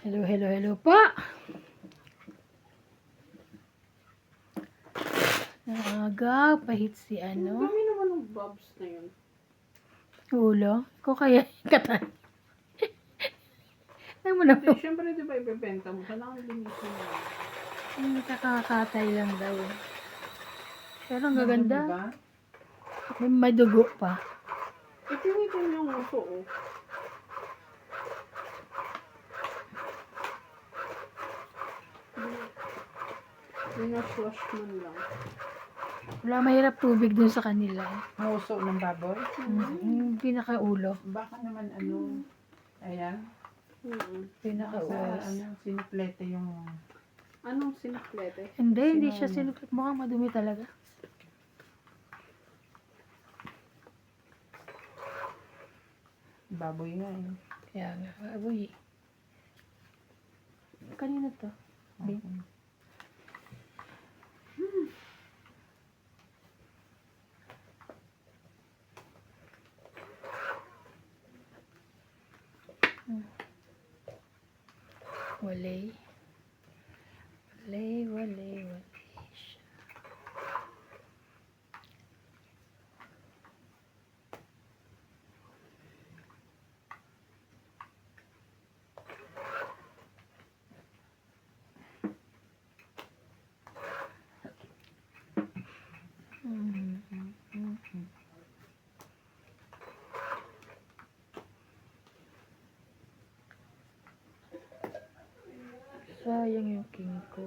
Hello, hello, hello po. Aga, pahit si Ang ano, dami naman ng bobs na yun. ulo. Ko kaya katan. Ano mo na po? Siyempre, di ba ibebenta mo? Kailangan linisin mo. Nakakatay lang daw. Pero ang Madumi gaganda. ba? May dugo pa. Itinitin yung uso, oh. Pinaflush man lang. Wala, mahirap tubig dun sa kanila. Ang uso ng baboy? Yung pinakaulo. Baka naman ayan. Pinakaulo. Siniplete yung... Anong sinaklete? Hindi siya sinukit. Mukhang madumi talaga. Baboy nga eh. Kaya nga, aboy. Kanina to? Bin? Walay. Walay siya. Sayang yung king ko.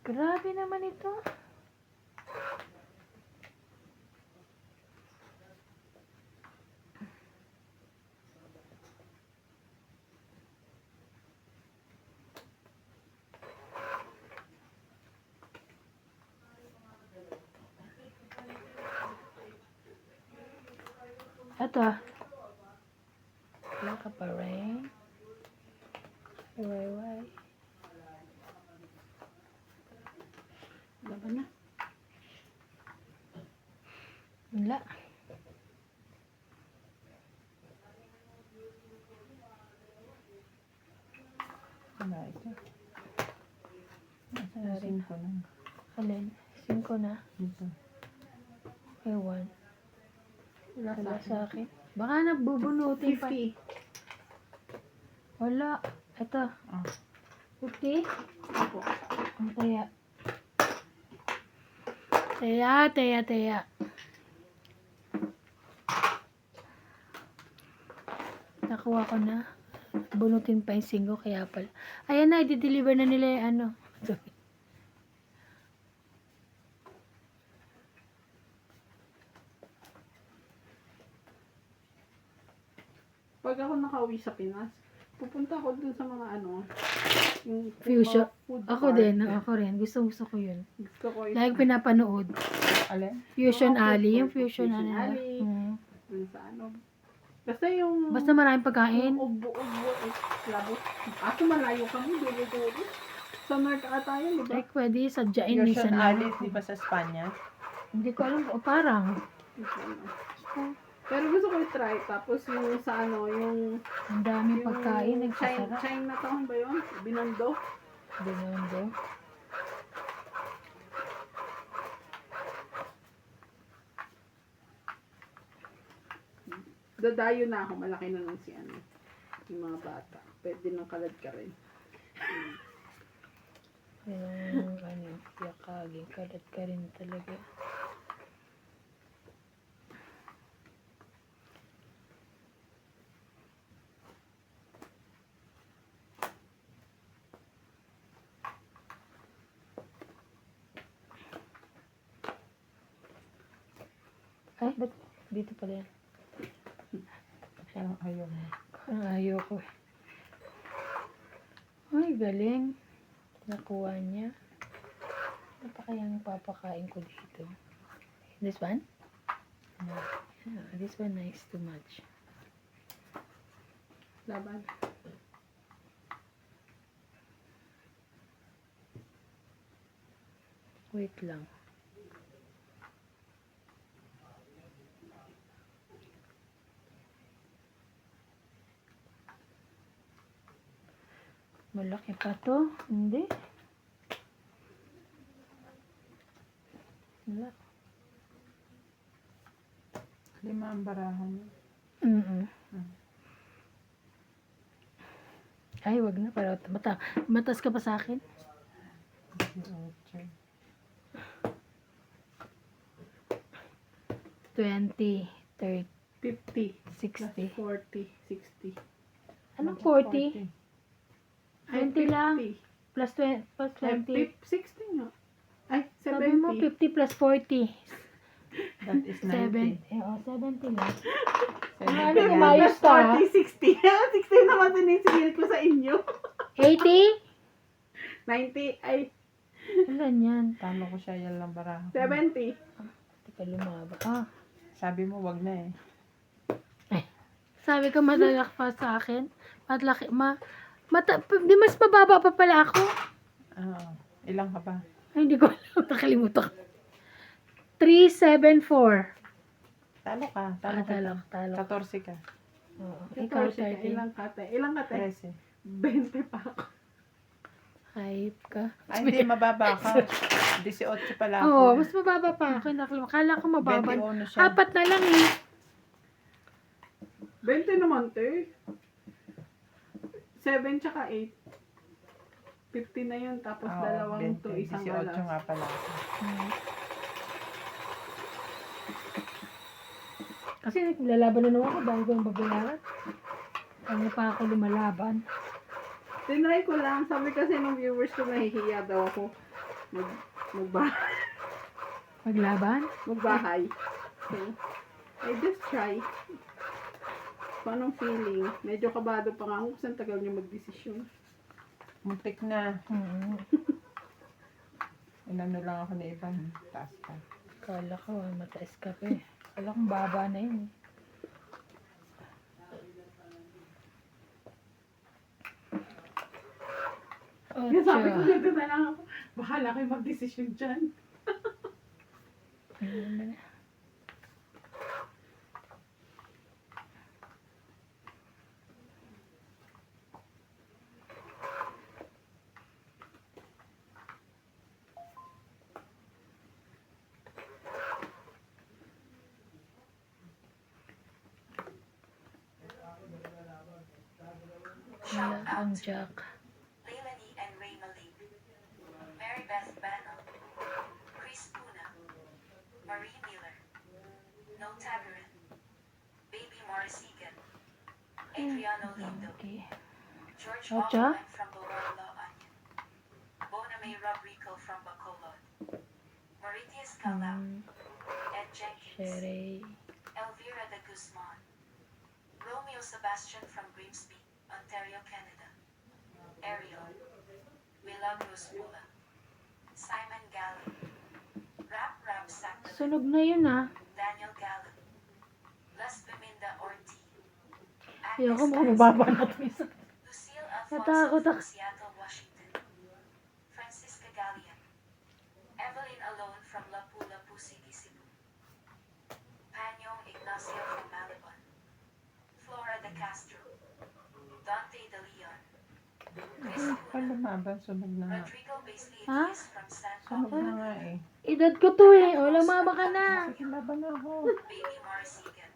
Grabe naman ito. Ito. Wala ka pa rin. Why? Laban na. Wala. Wala ito. Nasaan ko lang. Alin? 5 na. Ito. Ewan. Wala sa akin. Baka nabubunutin pa. 50. Wala. Ito. Ah. 50? Ako. Ang taya. Taya. Nakuha ko na. Bunutin pa yung 5 kaya pala. Ayan na, i-deliver na nila yung ano. Pag ako nakauwi sa Pinas, pupunta ako dun sa mga yung Fusion. food Ako cart. din. Ako rin. Gusto ko yun. Gusto ko yun. Lagi pinapanood. Alin? Fusion Mga Alley. food Yung court, Fusion Fusion Alley. Alley. Dun sa Basta yung... Basta maraming pagkain. Yung ugbo-ugbo. Labo. Ako malayo kami. Dulo-dulo. Sa North ata yun, di ba? Like, pwede sadyain minsan Fusion lang. Alice, di ba sa Spanya? Hindi ko alam. O parang. Pero gusto ko i-try. Tapos yung sa yung... Ang daming pagkain. Yung Nagsasarap. Chinatown ba yun? Binondo? Binondo. Dadayo na ako. Malaki na lang si yung mga bata. Pwede nang kalad ka rin. Yung yakagin. Kalat ka rin talaga. Ay, ba't dito pala yan? Parang ayaw mo. Parang ayoko eh. Ay, galing. Nakuha niya. Ano pa kayang papakain ko dito? This one? Yeah, this one nice too much. Laban. Wait lang. Malaki pa to? Hindi. Wala. 5 ang barahan niya. Mm-mm. Ay, wag na. Para matas ka pa sa akin. 18. 20, 30, 50. 60. 40. 60. Anong 40? 20 lang. 50. Plus 20. Plus 20. 60 nga. Ay, Sabi mo 70. 50 plus 40. That is 90. 70 lang. 70 Ano, yan. umayos ka? 40, 60. 60 naman din yung sinil ko sa inyo. 80? 90, ay, Ilan yan? Tama ko siya, yan lang barahan. 70. Teka, lumaba. Ah. Sabi mo, wag na eh. Sabi ko madalak pa sa akin. Matlaki, di mas mababa pa pala ako. Ilang ka pa? Ay, hindi ko alam. Nakalimutan ko. 374. Talo ka. Talo ka. Talo. 14 ka. Oo. Ikaw 14. 13. Ilang kate? Ilang kate? 13. 20 pa ako. Hype ka. Ay, hindi, mababa ka. 18 pala ako. Oo, mas mababa pa ako. Akala ko mababa. 21 siya. Apat na lang eh. 20 naman, te. 7 tsaka 8. 50 na yun. Tapos dalawang 20, to, isang 18 alas. nga pala ako. Kasi lalaban na naman ako dahil ko yung babayaran. Kanya pa ako lumalaban. Tinry ko lang. Sabi kasi ng viewers ko, nahihiya daw ako. Magbahay. Maglaban? So, I just try. Paano feeling? Medyo kabado pa nga ako kasi ang tagal niya magdesisyon. Muntik na. Oo. Inano lang ako na ibang taas ka. Kala ko mataas ka pa eh. Kala kong baba na yun eh. Kaya sabi ko, Ocho. dito na lang ako. Bahala kayo magdesisyon dyan. Ayun na. Wala ang jack. Leilani and Ray Malik, Mary Beth Bannon, Chris Puna, Marie Miller, No Tagarin, Baby Morris Egan, Adriano Lindo, Okay. George Ocho? Oppelman from Bawal La Onion, Boname Rodrigo from Bacolod, Mauritius Calao, Ed Jenkins, Sherry. Elvira de Guzman, Romeo Sebastian from Grimsby, Ontario, Canada, Ariel, Milagros Pula, Simon Gallo, Rap Sacramento, Sunog na yun ah. Daniel Gallo, Las Beminda Ortiz, Ayoko Agnes mababa na ito isa. Lucille Alfonso Natakot from ako. Seattle, Washington, Francisca Gallian, Evelyn Alone from Lapu-Lapu City, Cebu, Panyong Ignacio from Malabon, Flora de Castro, Dante de Leon, Chris Pag Puna, lumaban, sunog na nga. Rodrigo Basilides Ha? from San Sunog Pablo, na nga eh. Edad ko to eh. Wala mama ka na. Sige, laban na ako. Baby Morris Egan,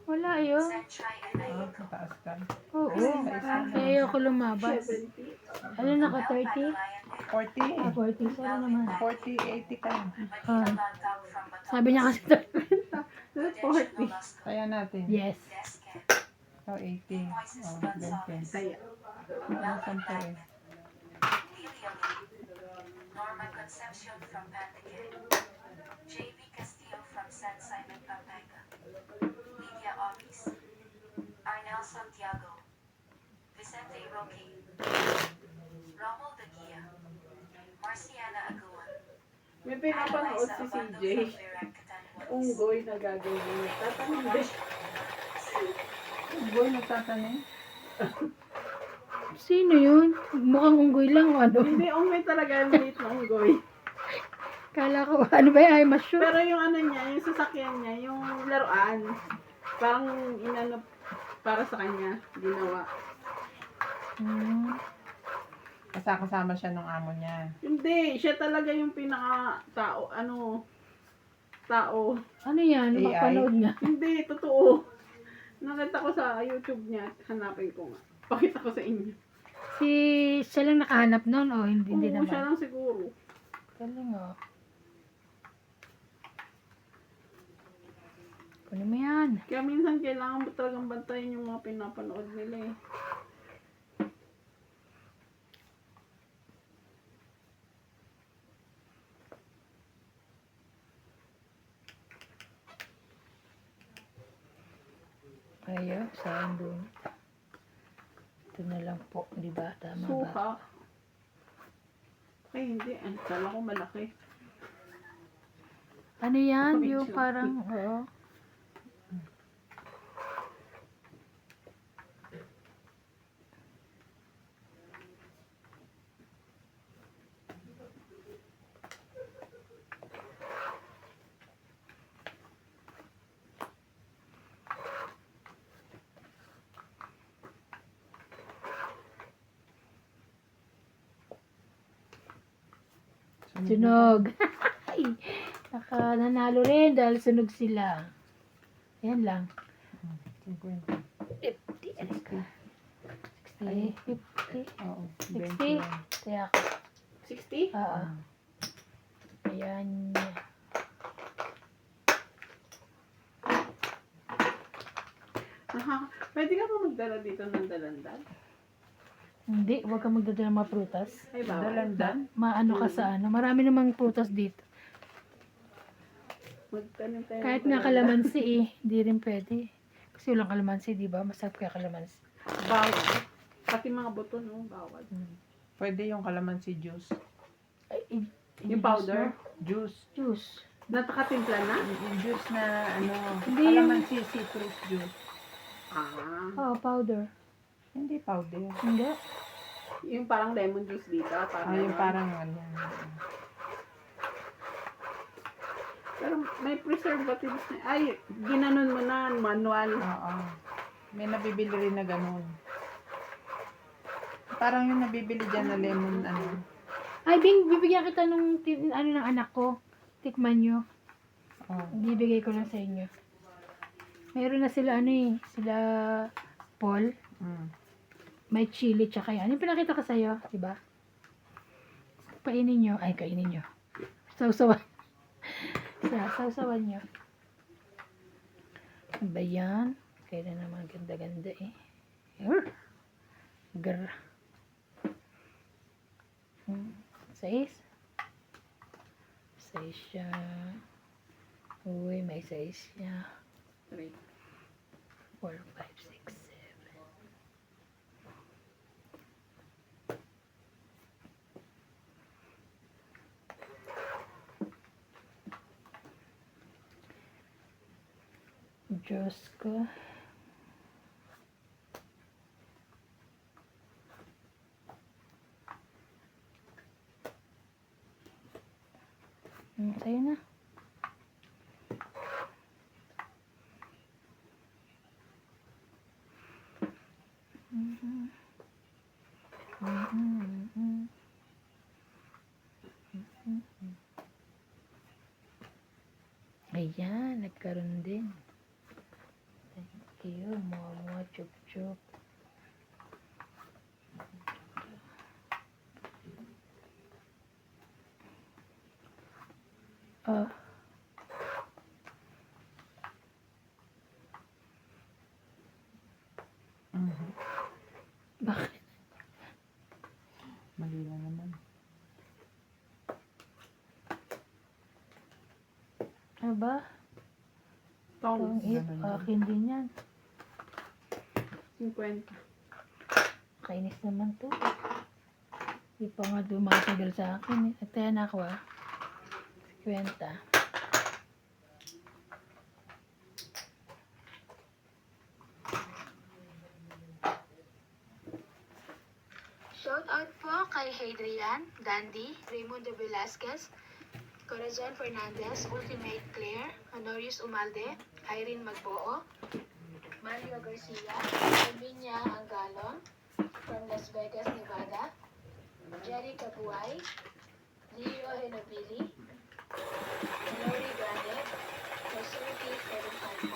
Wala yun. Sanchai and Ayuko, Mataas ka. Oo. Kaya ayoko lumabas. 70. Ano na ka, 30? Padulayan and 40. 40. Sorry naman. 40, 80 ka. Ah. Manila Lantag from Batangas, Sabi niya kasi That's Prudential 40. Nolasco, Kaya natin. yes. Descan, Ikaw 80. Moises Oh, Gonzalez, 20. Kaya. Melvin 10 eh. Bagman, Lilia Lee, Norma Concepcion from Pandacan, J.V. Castillo from San Simon, Pampanga, Vicente Roque, Romuald Daguia, Marciana Aguan, May pinapanood Liza si Abando CJ. from Verac, Catanduanes, Unggoy na gagawin. Tatanong din siya. Boy, nagtatanim. Sino yun? Mukhang unggoy lang o ano? Hindi, unggoy talaga. Maliit na unggoy. Kala ko, ano ba yung I'm sure? Pero yung ano niya, yung sasakyan niya, yung laruan, parang inano para sa kanya, ginawa. Hmm. Kasama siya ng amo niya. Hindi, siya talaga yung pinaka-tao, tao. Ano yan? AI? Mapanood nga. Hindi, totoo. Nakita ko sa YouTube niya, hanapin ko nga. Pakita ko sa inyo. Siya lang nakahanap nun o hindi Oo, siya naman? lang siguro. Galing o. Kunin mo yan. Kaya minsan kailangan mo talagang bantayan yung mga pinapanood nila eh. Ayaw, saan doon? Ito na lang po, di ba? Tama ba? Suka. Ay, hindi. Ang kala ko malaki. Ano yan? Picture. Yung parang, oo. Sunog. Ay, nanalo rin dahil sunog sila. Yan lang. 50. 50. Ano ka? 60. 50. Oo. 60. 21. Kaya ako. 60? Oo. Ayan. Pwede ka ba magdala dito ng dalandan? Hindi, huwag kang magdadala ng mga prutas. Ay, bawal. Dalandan. Maano ka sa ano. Marami namang prutas dito. Magtanim tayo. Kahit ng nga dalandan. kalamansi eh. Hindi rin pwede. Kasi walang kalamansi, di ba? Masarap kaya kalamansi. Bawal. Pati mga buto, no? Bawal. Pwede yung calamansi juice. Ay, Yung powder? Juice. Juice. Napakatimpla na? Yung juice na ano, Hindi yung- calamansi citrus juice. Ah. Oo, powder. Hindi powder. Hindi. Yung parang lemon juice dito. Parang Yung ganon. parang ano. Pero may preservatives na. Ay, ginanon mo na, manual. Oo. May nabibili rin na ganun. Parang yung nabibili dyan na lemon ano. Ay, bibigyan kita nung ano ng anak ko. Tikman nyo. Oh. Bibigay ko lang sa inyo. Meron na sila ano eh. Sila Paul. Mm. May chili tsaka yan. Yung pinakita ko sa'yo, di ba? Painin nyo. Ay, kainin nyo. Sausawan. Sausawan nyo. Ano ba yan? Kaya naman ganda-ganda eh. Grr. Sais? Sais siya. Uy, may sais siya. 3. 4, 5, 6, 7. Diyos ko. Sa'yo na. Ayan, nagkaroon din. Thank you, mga chup-chup. Ah. Mhm. Bakit? Mali na naman. Ano ba? Tongs. Itong ganun din. akin din yan. 50. Nakakainis naman to. Di pa nga dumatagal sa akin. At yan ako 50. Shout out po kay Hadrian, Dandy, Raimundo Velasquez, Corazon Fernandez, Ultimate Claire, Honorius Umalde, Irene Magboo, Mario Garcia, Herminia Angalon from Las Vegas, Nevada, Jerry Cabuay, Leo Henobili, Lori Grandet, Masuki 754,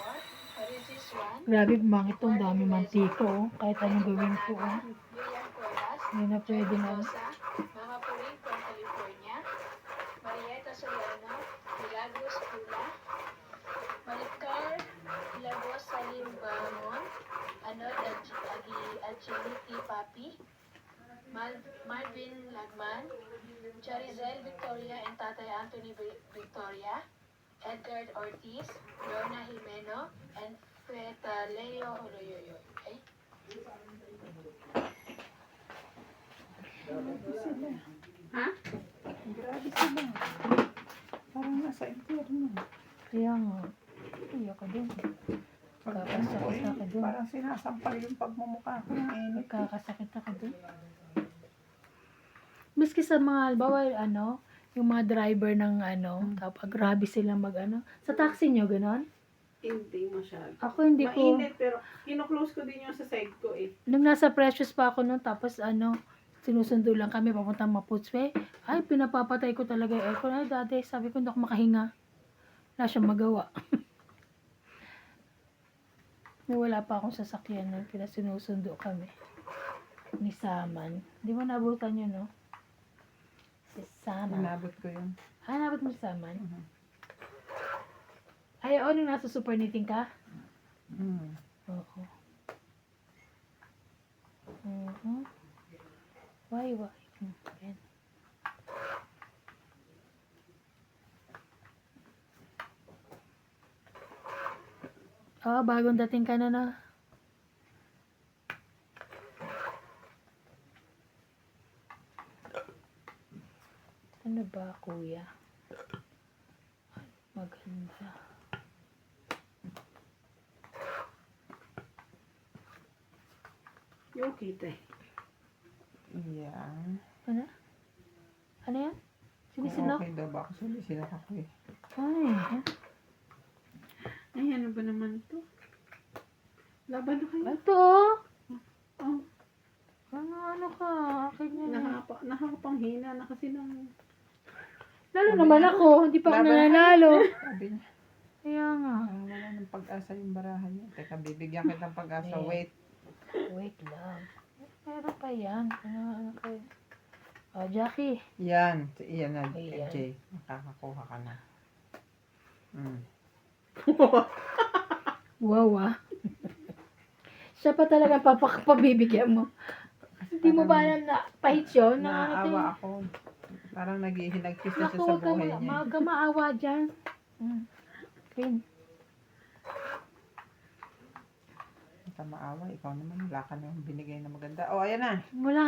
Harisis 1, Grabe, bumangit tong dami mantiko. Kahit anong gawin ko. William Cuevas, Hindi na pwede na. Rosa, Mama Puring from California, Marieta Soriano, Milagros Pula, Maricar Lagos Salim Bamon, Anod Agility Papi, Marvin Lagman, Charizel Victoria and Tatay Anthony Victoria, Edgar Ortiz, Lorna Jimeno, and Feta Leo Holoyoyo. Okay? Ha? Grabe sila. Parang nasa impyerno. Kaya nga. Iyak ko din. Pag Kakasakit ano ko eh, ako dun. parang sinasampal yung pagmumukha ko ng init. Nagkakasakit ako din. Miski sa mga, halimbawa, yung mga driver ng kapag grabe silang sa taxi nyo, ganon? Hindi masyado. Ako hindi ko, Mainit, pero kino-close ko din yung sa side ko eh. nung nasa Precious pa ako nun, tapos sinusundo lang kami papunta Maputswe, ay, pinapapatay ko talaga yung aircon. Ay, dati, sabi ko, hindi ako makahinga. Wala siyang magawa. May wala pa akong sasakyan nun, sinusundo kami. Ni Saman. Di mo nabutan yun, no? Si Saman. Inabot ko yun. Nabot mo si Saman? Mhm. Ay, nung nasa super knitting ka? Mm. Oo. Why? Ayan. Bagong dating ka na. Ano ba, kuya? Maganda. Yung kita eh. Yan. Ano? Ano yan? Kung Sinisinok? okay daw ba ako sinisinok ako eh. Ay, Ay, ano ba naman ito? Laban na kayo. ito. Oh, Ano ka? Akin yan. nakapanghina na kasi ng... Lalo naman ako. Hindi pa ako Laban. nananalo. Sabi niya, Kaya nga. wala ng pag-asa yung barahan niya. Teka, bibigyan kita ng pag-asa. Yeah. Wait. Wait lang. Meron pa yan. Ano kayo? Jackie. Yan. Yan na, Ayan. Jay. Makakakuha ka na. Mm. Wow, Siya pa talaga pabibigyan mo. Hindi mo ba alam na pahit yun? Naawa ako. Parang naghihinagpis na siya Naku, sa huwag ka buhay niya. Huwag ka maawa dyan. Queen. Huwag ka maawa. Ikaw naman. Wala ka naman binigay na maganda. Oh, ayan na. Wala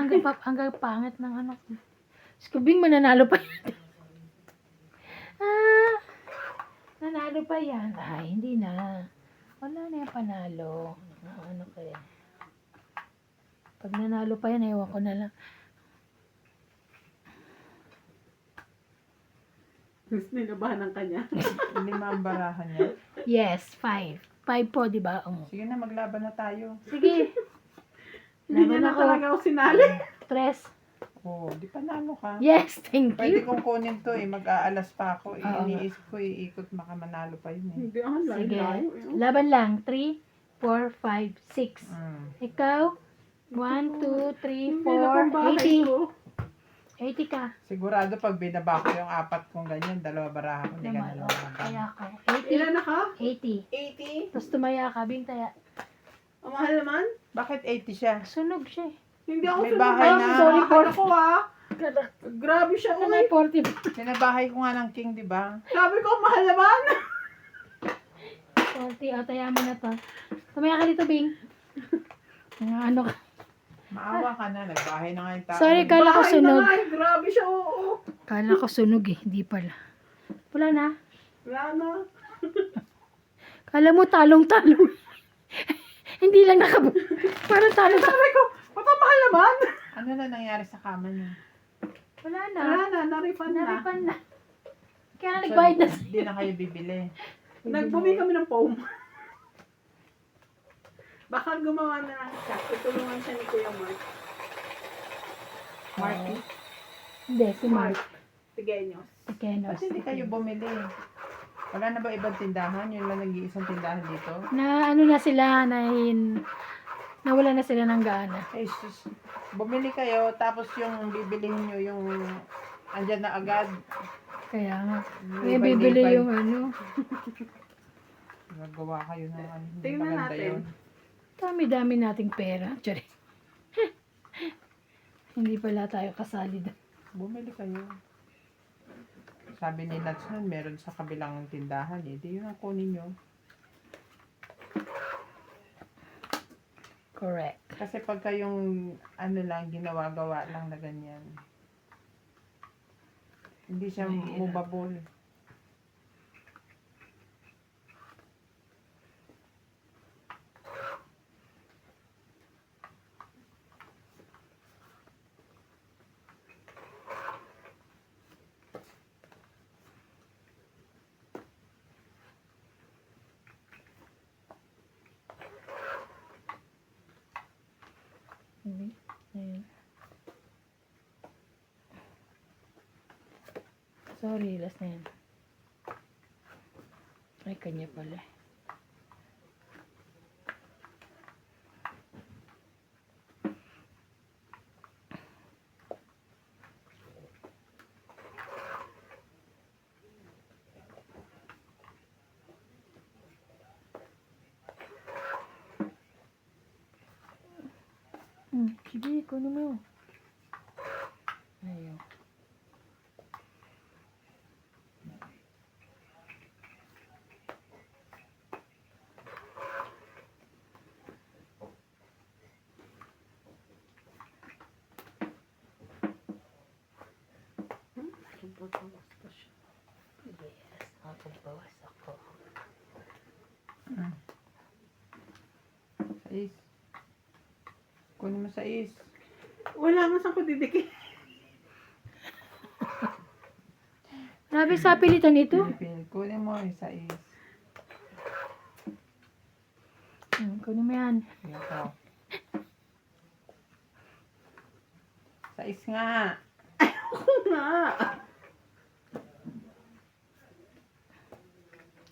hanggang pangit ng ano. Skubing, mananalo pa yan. Nanalo pa yan. Ay, hindi na. Wala na yung panalo. Ano kaya? Pag nanalo pa yan, ewan ko na lang. Mas nilabahan ng kanya. 5 ang barahan niya. Yes, 5. 5 po, di ba? Sige na, maglaban na tayo. Sige. Hindi niya Laban na ako. talaga ako sinali. 3. Oh, di panalo ka. Yes, thank Pwede you. kong kunin to eh. Mag-aalas pa ako. Oo. Iniisip ko iikot makamanalo pa yun eh. Hindi ako Sige. layo. Laban lang. 3, 4, 5, 6. Mm. Ikaw? 1, 2, 3, Hindi na pang 4, bahay 80. ko. 80 ka. Sigurado pag binaba ko yung 4 kong ganyan, 2 barahan ko, hindi ka Naman, nalaban. kaya ako. Ilan na ka? 80. 80? Tapos tumaya ka, Bing, taya. Ang mahal naman? Bakit 80 siya? Sunog siya eh. Hindi ako May sunod. bahay Ah, na. Sorry po ako Grabe siya. Ano Uy. 40? Sinabahay ko nga ng king, di ba? Sabi ko, mahal naman. 40. O, taya mo na to. Tumaya ka dito, Bing. Mga ano ka. Maawa ka na. Nagbahay na nga yung tao. Sorry, kala ko Bahay sunog. na nga, eh. Grabe siya, oo. Kala ko sunog eh. Hindi pala. Wala na. Wala na. Kala mo talong-talong. Hindi lang parang talong. Sabi ko, matamahal naman. Ano na nangyari sa kama niya? Wala na. Wala na, na-refund na. Naripan na. Kaya nagbayad na. Hindi na kayo bibili. Nagbumi kami ng foam. Baka gumawa na lang siya. Tutulungan siya ni Kuya Mark. Mark, Hindi, si Mark. Tigenyos. Si Kenos. ba't hindi kayo bumili? Wala na ba ibang tindahan? Yun lang nag-iisang tindahan dito? Na ano na sila, nawala na sila ng gana. Eh, sus, bumili kayo, tapos yung bibilihin nyo yung andyan na agad. Kaya nga. Yung May iba'y bibili libay. yung ano. Nagawa kayo ng ano. Hindi Tingnan maganda natin. yun. Dami-dami nating pera. Sorry. Hindi pala tayo kasali doon. Bumili kayo. Sabi ni Nats nun, meron sa kabilang tindahan eh. Di yun ang kunin nyo. Correct. Kasi pagka yung ano lang, ginawa-gawa lang na ganyan. Hindi siya movable. Ayun. Sorry, last na yan. Ay, kanya pala. Sige, kunin mo. Ayun. Yes, nakapagbawas ako. Sais. Kunin mo sais. Wala nga saan ko didikit. Grabe sa pilitan ito. Kunin mo yung sais. Kunin mo yan. Ito. Sais nga. nga.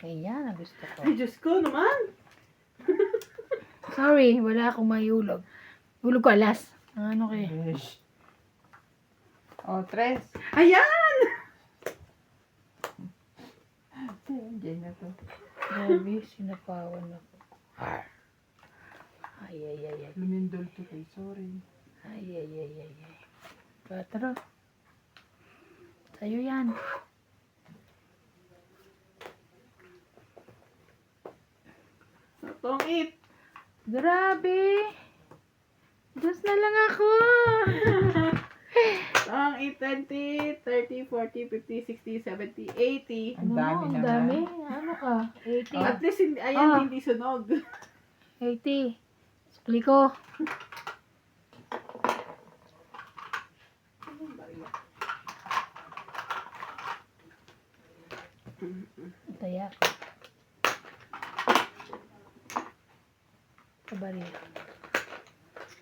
Ayan, ang gusto ko. Ay, Diyos ko naman. Sorry, wala akong mayulog. Ulog ko alas. Ang ano kaya? Besh. Oh, tres. Ayan! Diyan na to. Grabe, sinapawan ako. Ay, ay, ay, ay. Lumindol to kay. Sorry. Ay, ay, ay, ay, ay. Patro. Sa'yo yan. Tong it. Grabe. Diyos na lang ako. Tong it, 20, 30, 40, 50, 60, 70, 80. Ang dami Ang naman. dami. Ano ka? 80. At least, ayan, Ah. hindi sunog. 80. Sukli ko. Taya. Kabari.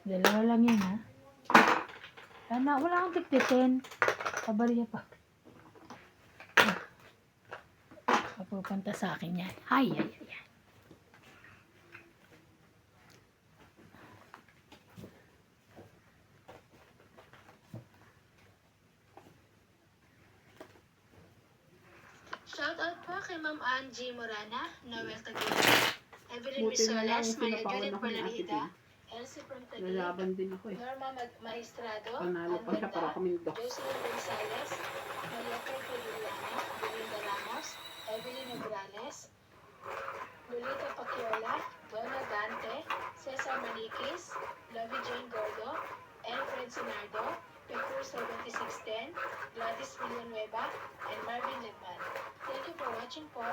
Dalawa lang yan, ha? Sana, wala akong tigtitin. Kabari pa. Mapupunta sa akin yan. Ay, ay, ay, ay. Shoutout po kay Ma'am Angie Morana, Noel Taguig, Evelyn Buti na lang, Misolas, Maria pinapawan Judith ako ni Ate Palarita, Pin. Elsie from Taguig, Lalaban din ako eh. Norma Maestrado, Panalo pa siya para kami doc. Jocelyn Gonzalez, Maria Pepe Liliana, Belinda Ramos, Evelyn Negrales, Lolita Paciola, Donna Dante, Cesar Teresa Maniquis, Lovey Jane Gordo, Alfred Sinardo, Pecur 7610, Gladys Villanueva, and Marvin Legman. Thank you for watching po.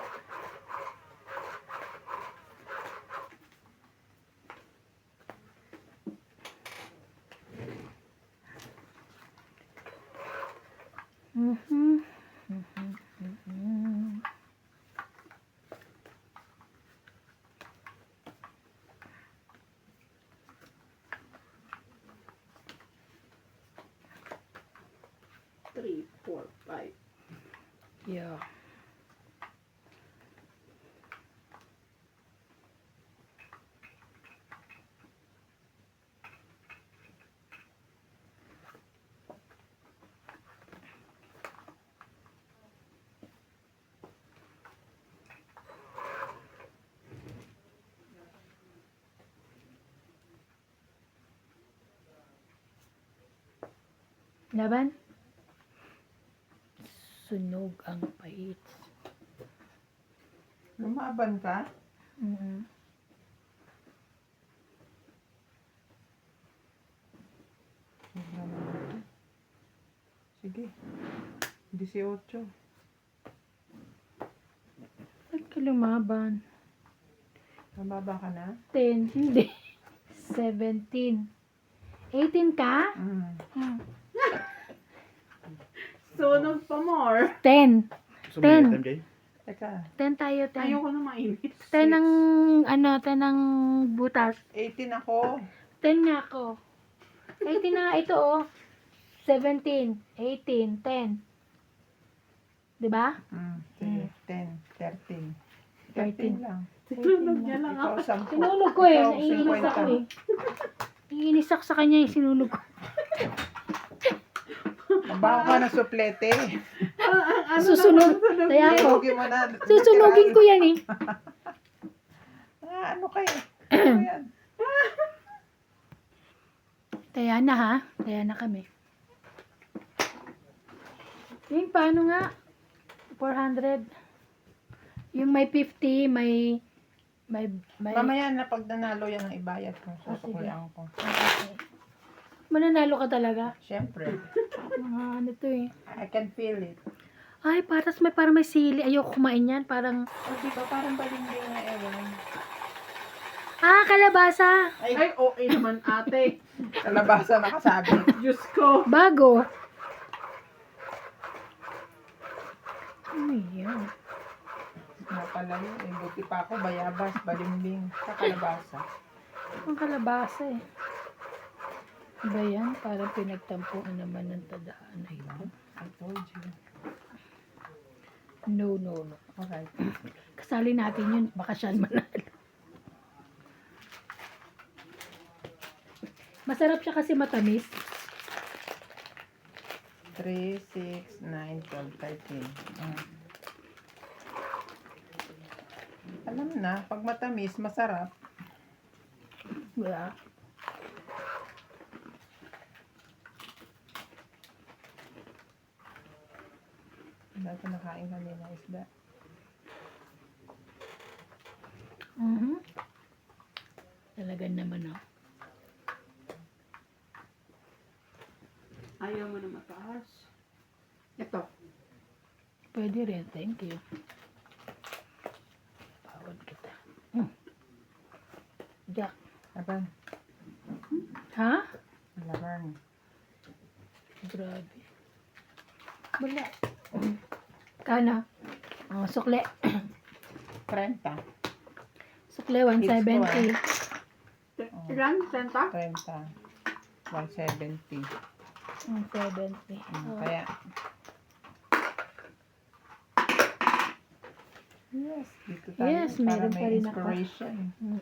Mhm. Mhm. Mhm. 3, 4, 5. Yeah. Laban? Sunog ang pait. Lumaban ka? Mhm. Sobra naman. Sige. 18. Ba't ka lumaban? Mababa ka na? 10. Hindi. 17. 18 ka? Mm. Hmm. Sunog pa more. 10. Gusto mo 10. yung MJ? Teka, 10 tayo, 10. Ayoko na mainit. 10 ang, 10 ang butas. 18 ako. 10 nga ako. 18 na nga ito, oh. 17, 18, 10. Diba? Sige, 10, 13. 13. 13 lang. Sinunog niya lang Ikaw, ako. 10. Sinunog ko eh. Ikaw, Naiinis 50. ako eh. Naiinis ako sa kanya eh. Sinunog ko. Mabaho ka na suplete. Susunod. Kaya ako. Sinugin mo na. Susunugin ko yan eh. Ano kayo? Ano yan? Kaya na ha. Kaya na kami. Yung paano nga? 400. Yung may 50, may Mamaya na pag nanalo yan ang ibayad ko. Susuklian ko. Okay. Mananalo ka talaga. Siyempre. Mga ano to eh. I can feel it. Ay, parang may sili. Ayoko kumain yan. Parang, O diba parang balimbing na ewan. kalabasa. Ay, okay naman ate. Kalabasa nakasabi. Diyos ko. Bago. Ano yan? Napala yun. Eh, buti pa ako. Bayabas, balimbing. Sa kalabasa. Ang kalabasa eh. Iba yan? Parang pinagtampuan naman ng tadhana ito. I told you. No. Alright. Kasali natin yun. Baka siya manalo. Masarap siya kasi matamis. 3, 6, 9, 12, 13. Alam na, pag matamis, masarap. Wala. Dati nakain kami na isda. Talaga naman oh. Ayaw mo na mataas. Ito. Pwede rin. Thank you. Pawad kita. Jack. Laban. Ha? Laban. Grabe. Wala. Kana? Oh, sukle. 30. Sukle, 170. Ilan? 30? 30. 170. 170. Oh. Kaya. Yes, dito tayo. Yes, para meron may pa rin ako. inspiration. Mm.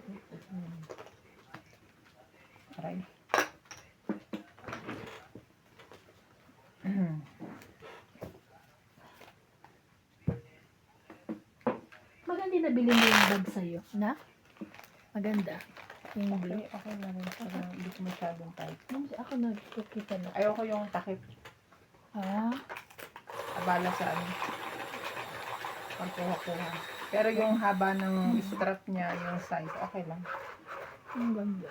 Aray. Maganda na bilhin mo yung bag sa'yo. Na? Maganda. Yung blue. Okay, okay na rin. Para hindi ko masyadong tight. Ako nagkukita na. Ayoko yung takip. Ah, Abala sa ano. Pagkuha-kuha. Pero yung haba ng strap niya, yung size, okay lang. Ang ganda.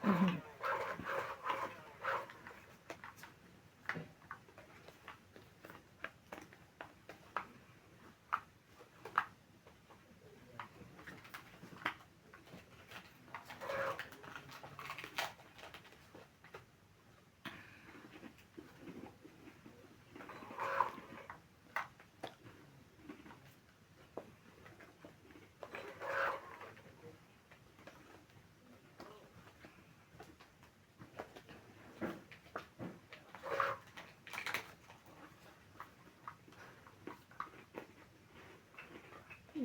Mhm.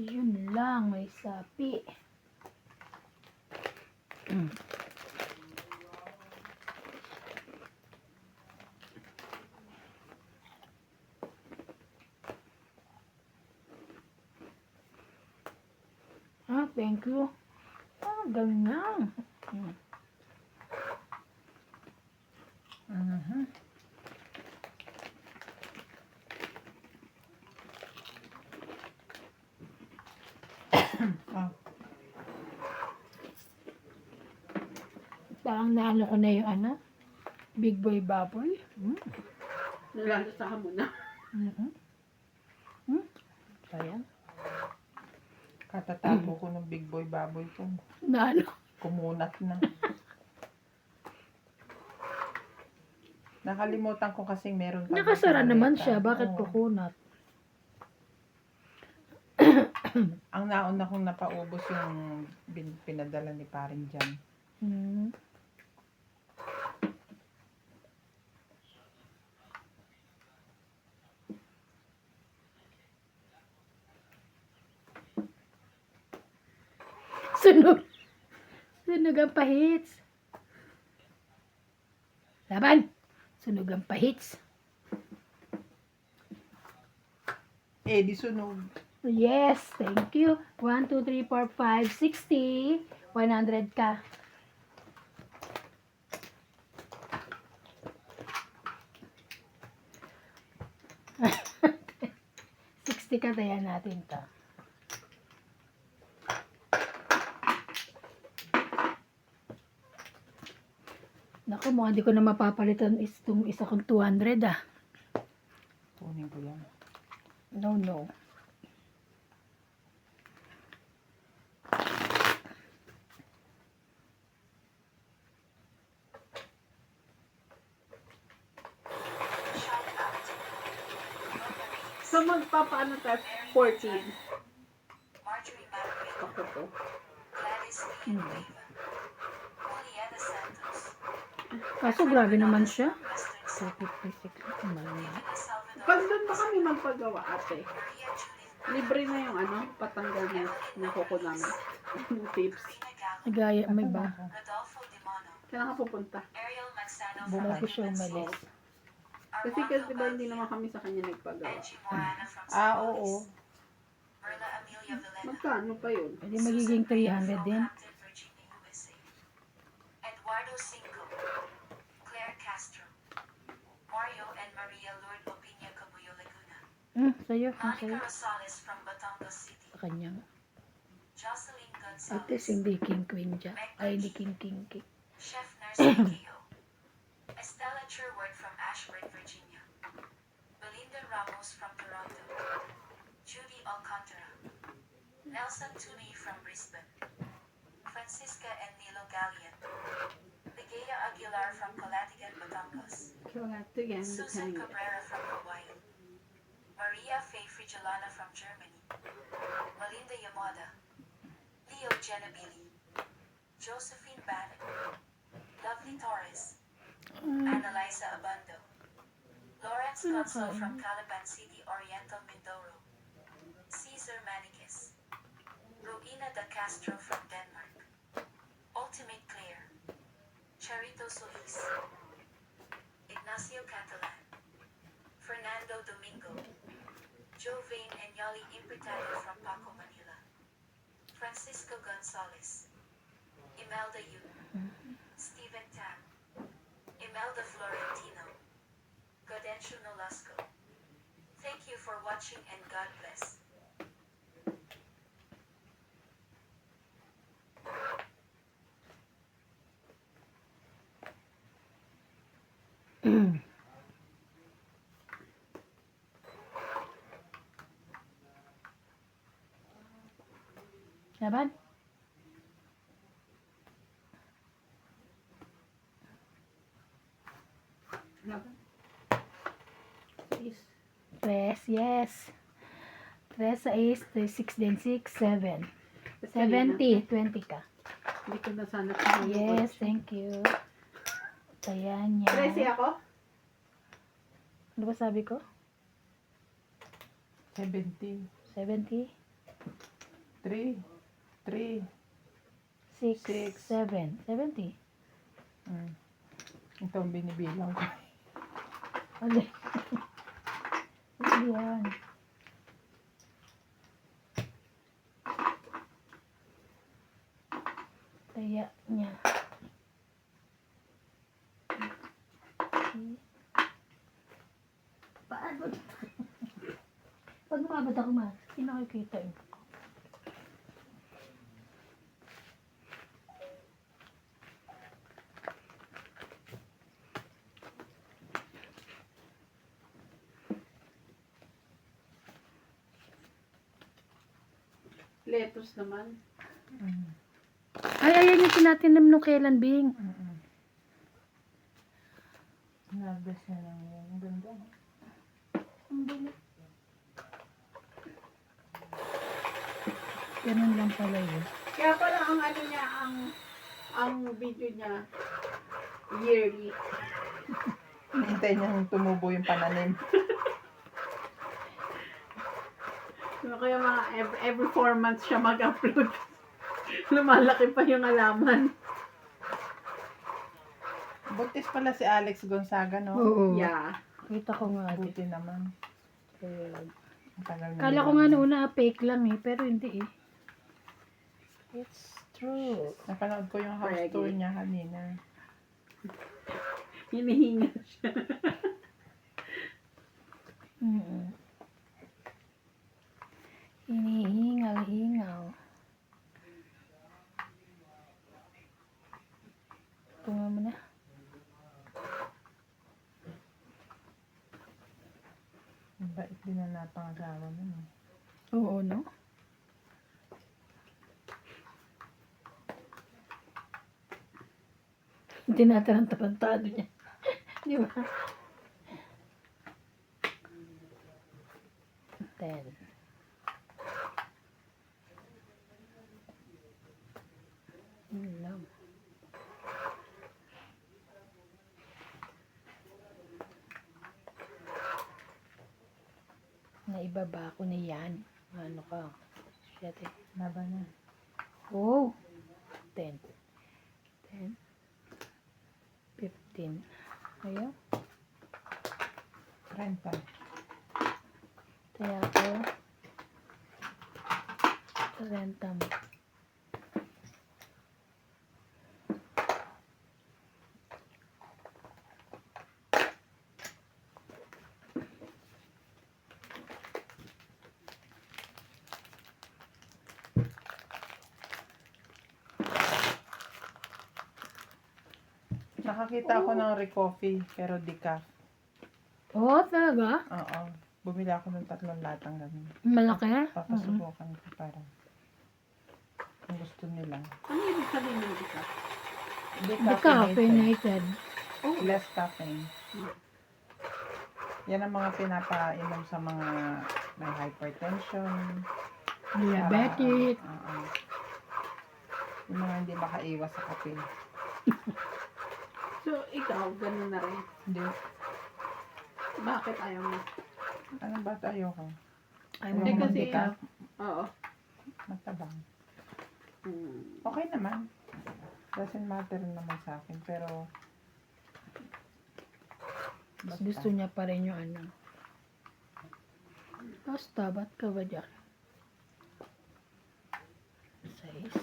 Yun lang, may sapi. Mm. Ah, thank you. Ah, ganyan. Mm. Mhm. Ah, Parang naano ko na yung ano, big boy baboy. Mm. Nalalasahan mo na. Mhm. Mm. Sayang. katatapo ko ng big boy baboy ko. Naano. Kumunat na. Nakalimutan ko kasing meron pa Nakasara dito naman maleta. siya. Bakit Oo. kukunat? Ang nauna kong napaubos yung pinadala ni paring Jan. Hmm. Sunog. Sunog ang pahits. Laban. Sunog ang pahits. Di sunog. Yes, thank you. 1, 2, 3, 4, 5, 60. 100 ka. $60 ka, taya natin to. Naku, mukhang di ko na mapapalitan itong isa kong 200 ah. Kunin ko yan. No, no. Shout out. So magpapaano tayo? 14. Marjorie Manuel, Ako to. Gladys Lee Nueva, Juliana Santos, Kaso grabe naman siya. Western City, 256. Mahal na. Ivana Salvador, Pag doon ba kami magpagawa, ate? Maria Judith, Libre na yung ano, patanggal ng kuko namin. Yung tips. Rina Gallo, Nagaya, may ba? Rodolfo Dimono, Kailan ka pupunta? Ariel Magsano from Bukas ko siya Limansi, umalis. Kasi Armando diba hindi naman Galdino, kami sa kanya nagpagawa. Angie Moana from Oo. Sabonis, Merla Amelia Villena, Magkano pa yun? Pwede magiging 300 din. Hampton, Virginia, USA, Eduardo Cinco, Claire Castro, Mario and Maria Lord Opinia Cabuyo Laguna, Sa'yo. Monica Sa'yo. Rosales from Batangas City, Sa kanya. Jocelyn At least Gonzalez, hindi king queen dyan. Ay, hindi king king king. Chef Nurse PKO, Estella Sherwood from Ashburn, Virginia, Belinda Ramos from Toronto, Judy Alcantara, Nelson Tuney from Brisbane, Francisca and Nilo Gallian, Ligaya Aguilar from Calatigan, Batangas, Again, Susan Cabrera from Hawaii, Maria Faye Frigilana from Germany, Melinda Yamada, Leo Genabili, Josephine Bannon, Lovely Torres, Annalisa Abando, Lawrence Consul from Calapan City, Oriental Mindoro, Caesar Maniquez, Rowena da Castro from Denmark, Ultimate Claire, Charito Solis, Ignacio Catalan, Fernando Domingo, Jovane and Yali Impritado from Paco, Manila, Francisco Gonzalez, Imelda Yu, Stephen Tam, Imelda watching and God bless. Laban? Laban. Is. 3, yes. 3 sa is, 3, 6 din, 6, 7. 70, 20 ka. Hindi ko na sana tingnan yung Yes, watch. thank you. Ayan yan. Tracy ako? Ano ba sabi ko? 70. 70, 3. 3. 6, Six. 7. 70. Ito ang binibilang ko. Ano? Ano yan? Kaya niya. Paano? Pag umabot ako ma, hindi nakikita eh. Lettuce naman. Ay, ayan yung tinatinim nung kailan, Bing. Nabes na lang yun. Ang ganda. Ganun lang pala yun. Kaya pala ang ano niya, ang video niya, yearly. Hintay niyang tumubo yung pananim. So, kaya mga every 4 months siya mag-upload. Lumalaki pa yung alaman. Buntis pala si Alex Gonzaga, no? Oo. Yeah. Kita ko nga. Buti naman. Ayan. Ang tagal na Kala ko nila. nga noon na fake lang eh, pero hindi eh. It's true. Napanood ko yung house Reggae. tour niya kanina. Hinihinga siya. Mm. Hinihingal-hingal. Tunga mo na. Ang bait din na napangasawa nun. eh. Oo, no? Tinatarantado niya. Di ba? 10. Yun lang. Naibaba ko na yan. Ano ka? Shit eh. Laban na. Oh! 10. 10. 15. Ayaw. 30. Kaya ako. 30 mo. Nakakita ako ng recoffee, pero decaf. Oh, talaga? Oo. Bumili ako ng 3 latang ganun. Malaki? Papasubukan ko para kung gusto nila. Ano ibig sabihin ng isa? Decaffeinated. Less caffeine. Yan ang mga pinapainom sa mga may hypertension. Diabetic. Oo. Yung mga hindi makaiwas sa kape. So, ikaw, ganun na rin. Hindi. Bakit ayaw mo? Ano ba tayo ko? Ay, Ayaw Eh, mo kasi, mag-decaf? Oo. Matabang. Hmm. Okay naman. Doesn't matter naman sa akin. Pero, basta. Gusto niya pa rin yung ano. Basta, ba't ka ba dyan? 6.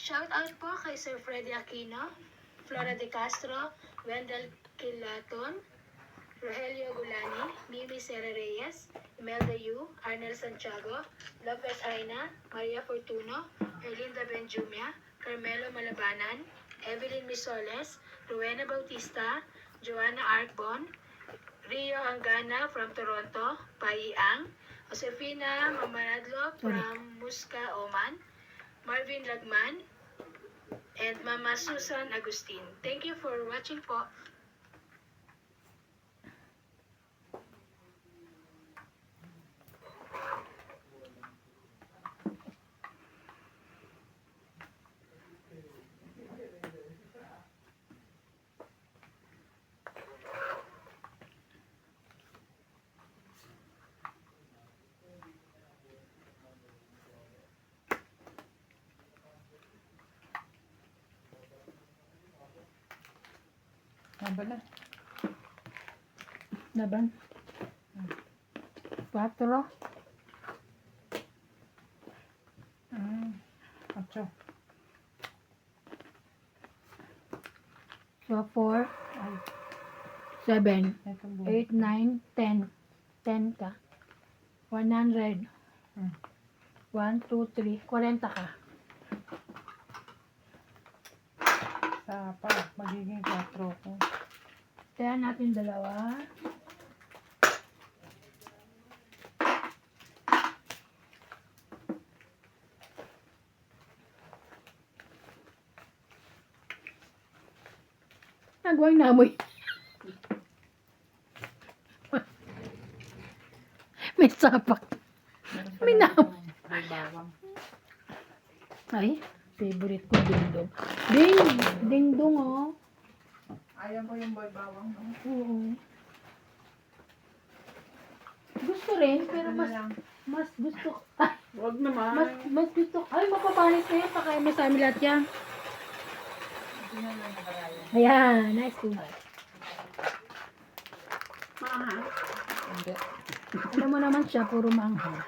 Shout out po kay Sir Freddy Aquino, Flora de Castro, Wendell Kilaton, Rogelio Gulani, Mimi Sera Reyes, Imelda Yu, Arnel Santiago, Lopez Aina, Maria Fortuno, Erlinda Benjumia, Carmelo Malabanan, Evelyn Misoles, Rowena Bautista, Joanna Arcbon, Rio Angana from Toronto, Pai Ang, Josefina Mamanadlo from Musca, Oman, Marvin Lagman, and Mama Susan Agustin. Thank you for watching po. Haba na. Laban. 4. Ocho. So, 4, Ay, 7, ito buo. 8, 9, 10. 10 ka. 100. Hmm. 1, 2, 3. 40 ka. Sa pa, magiging 4 ko. Kaya natin 2. Nagawang namoy. May sapak. May May bawang. Ay, favorite ko dingdong. Dingdong oh. Ayaw ko yung boy bawang. No? Oo. Gusto rin, pero Ano lang. mas gusto, Huwag naman. mas gusto, ay mapapanis na yan, pakain mo sa amin lahat yan. Hindi na lang nabaraya. Ayan, nice to have. Maha. Hindi. Alam mo naman siya, puro manghang.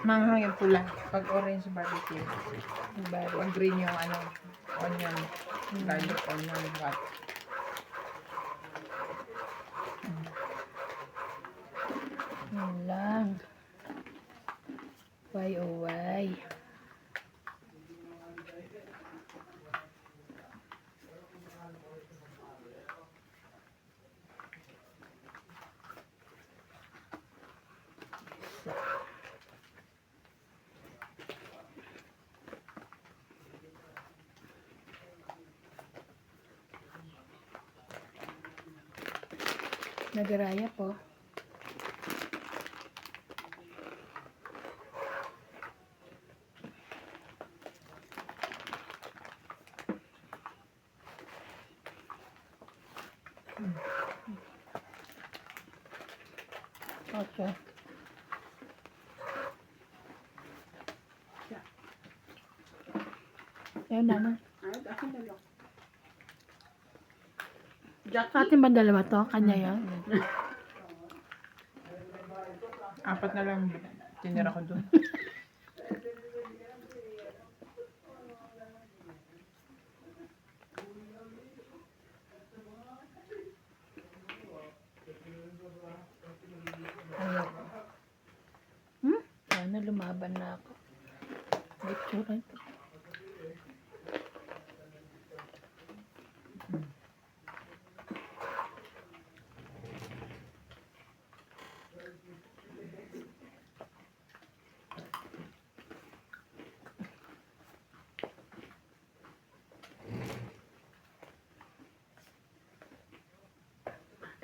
Manghang yung pula. Pag orange barbecue. Pag green yung ano, onion. Garlic, onion, what. Yun lang. Why oh why? Nagaraya po. Okay. Ayun naman. Ay, akin na lang. Jackie? Atin ba dalawa to? Kanya yan? 4 na lang tinira ko dun. Ayaw. Sana lumaban na ako. May tsura ito.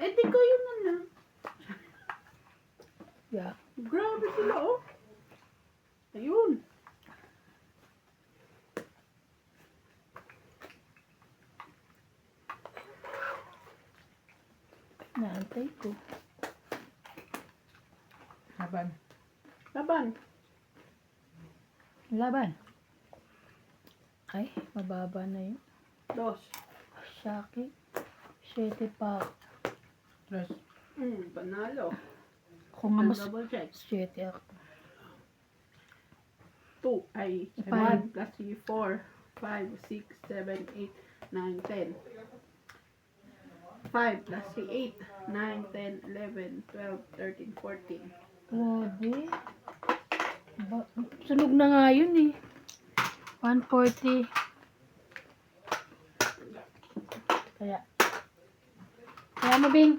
Eh, di kayo na lang. Yeah. Grabe sila, oh. Ayun. Naantay ko. Haban. Laban. Laban. Ay, mababa na yun. Dos. Shaki. 7 pa. Plus, Panalo. Kung nga mas Double check. 7 ako. 2 ay Five. 1 plus 4. 5, 6, 7, 8, 9, 10. 5 plus 3, 8, 9, 10, 11, 12, 13, 14. Grabe. Sunog na nga yun eh. 140. Kaya mo, Bing.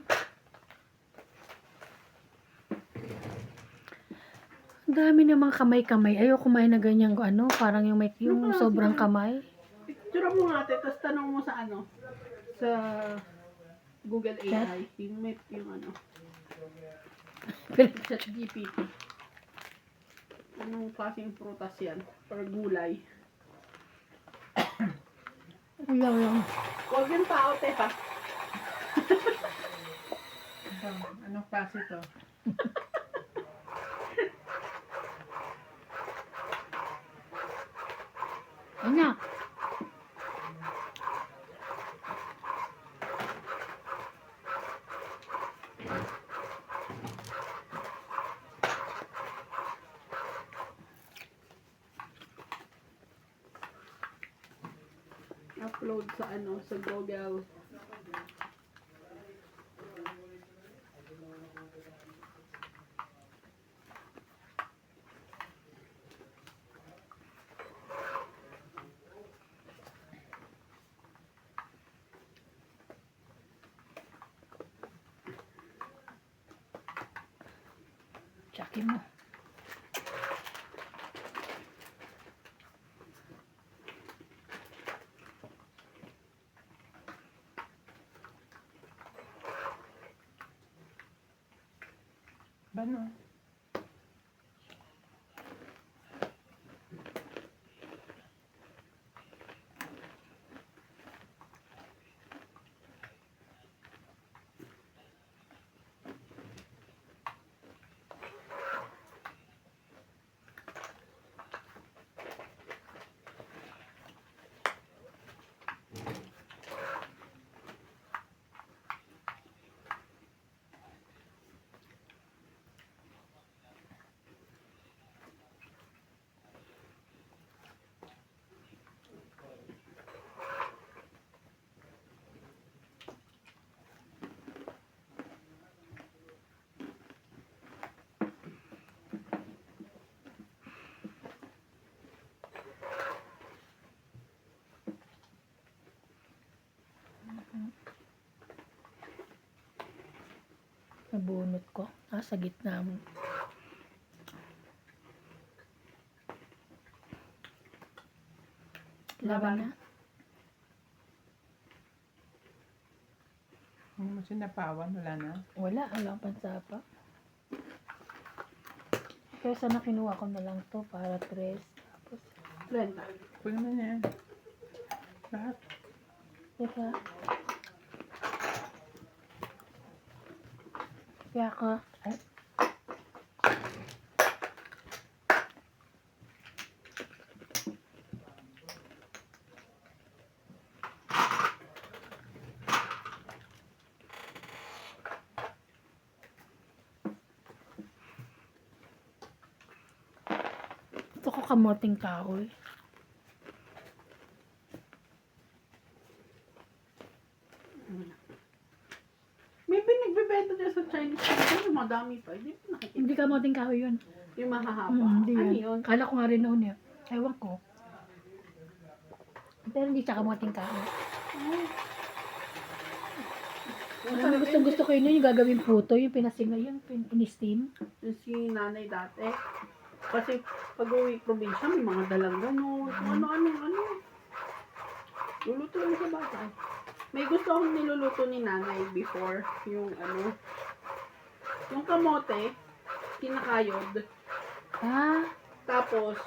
Ang dami namang kamay-kamay. Ayoko kumain na ganyan, ano, parang yung, yung sobrang kamay. Picture mo nga ate, tapos tanong mo sa ano, sa Google AI, yung ano, chat GPT. Anong klaseng prutas yan? Or gulay? Uyaw lang. Huwag yung tao, te, ha? Ito, anong klase to? Anak. Upload sa ano, sa Google. Tsakin mo. Bano? Nabunot ko. Nasa gitna mo. Laban na. Hindi mo sinapawan, wala na. Wala. Walang pansapa. Kaya sana kinuha ko na lang to para 3. Tapos, 30. Kunin mo na yan. Lahat. diba? Kaya ka. Ay. Gusto ko kamoting kahoy. May pinagbibenta dyan sa Chinese store, madami pa. Hindi ko nakikita. Hindi kamoting kahoy yun. Yung mahahaba. Hindi Ano yun. yun? Kala ko nga rin noon yun. Ewan ko. Pero hindi siya kamoting kahoy. Ang gusto ko yun yung gagawin puto, yung pinasinga yun, in-steam. Yung si nanay dati. Kasi pag uwi probinsya, may mga dalang ganun. Ano. Luluto lang sa bata. May gusto akong niluluto ni nanay before. Yung ano. Yung kamote, kinakayod. Ah, Tapos,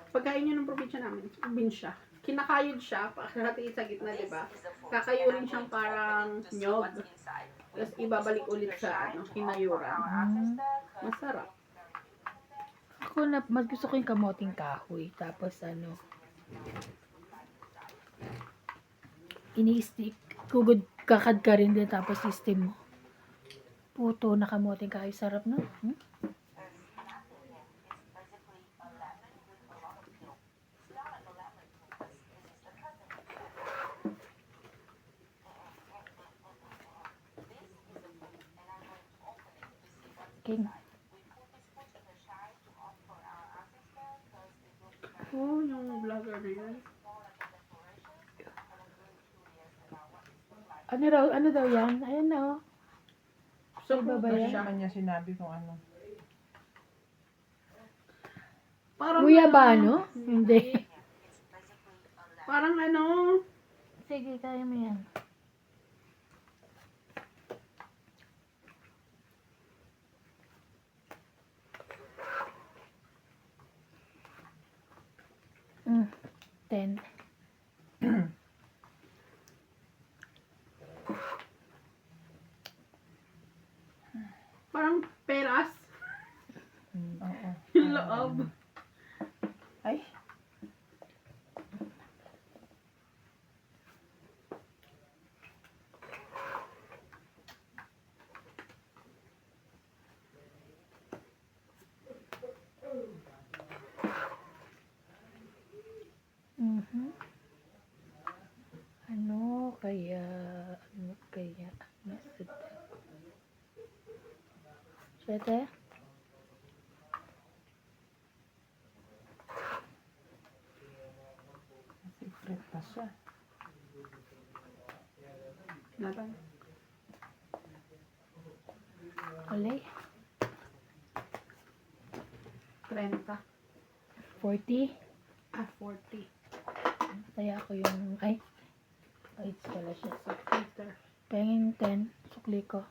pagkain nyo ng probinsya, kinakayod siya, pagkakati sa gitna, diba? Kakayurin siyang parang nyog. Tapos ibabalik ulit sa ano, hinayuran. Masarap. ako na, mas gusto ko yung kamoting kahoy. Tapos ano, ini-stick. Kugod kakad ka rin din, tapos i-steam mo. Puto na kamoting kahoy. Sarap no? working. Oh, yung vlogger na yun. Ano daw yan? Ayan na oh. So, Iba ba Kasi yan? naman niya sinabi kung ano. parang Kuya ba ano? Hindi. Parang ano, Sige, kaya mo yan. Mm, 10. parang peras. Oo. Yung loob. Ay, Mhm. Ano kaya? Nasa Siyete? secret pa siya. Laban. Ulay? 30. 40? 40. Kaya ako yung... Ay! 8 pala siya. Sa Twitter. Pahingin 10. Sukli ko.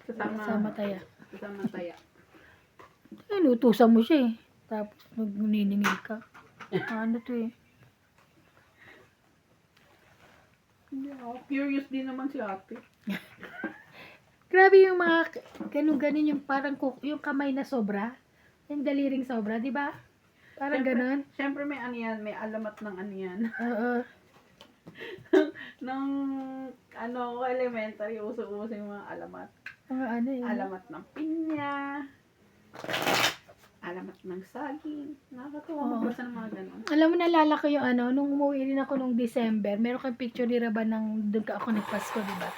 Kasama taya. Kasama taya. Inutusan mo siya eh. Tapos magniningil ka. Ano to eh? Hindi ako. Curious din naman si ate. Grabe yung mga ganun-ganun yung parang yung kamay na sobra. Yung daliring sobra, di ba? Parang ganun. Siyempre may ano yan, may alamat ng ano yan. Oo. Nung ano, elementary, uso-uso yung mga alamat. Mga ano eh. Alamat ng pinya. Alamat ng saging. Nakakatuwa Oo. magbasa ng mga ganun. Alam mo, naalala ko yung ano, nung umuwi rin ako nung December, meron kang picture ni Raban ng doon ka ako nagpasko, di ba?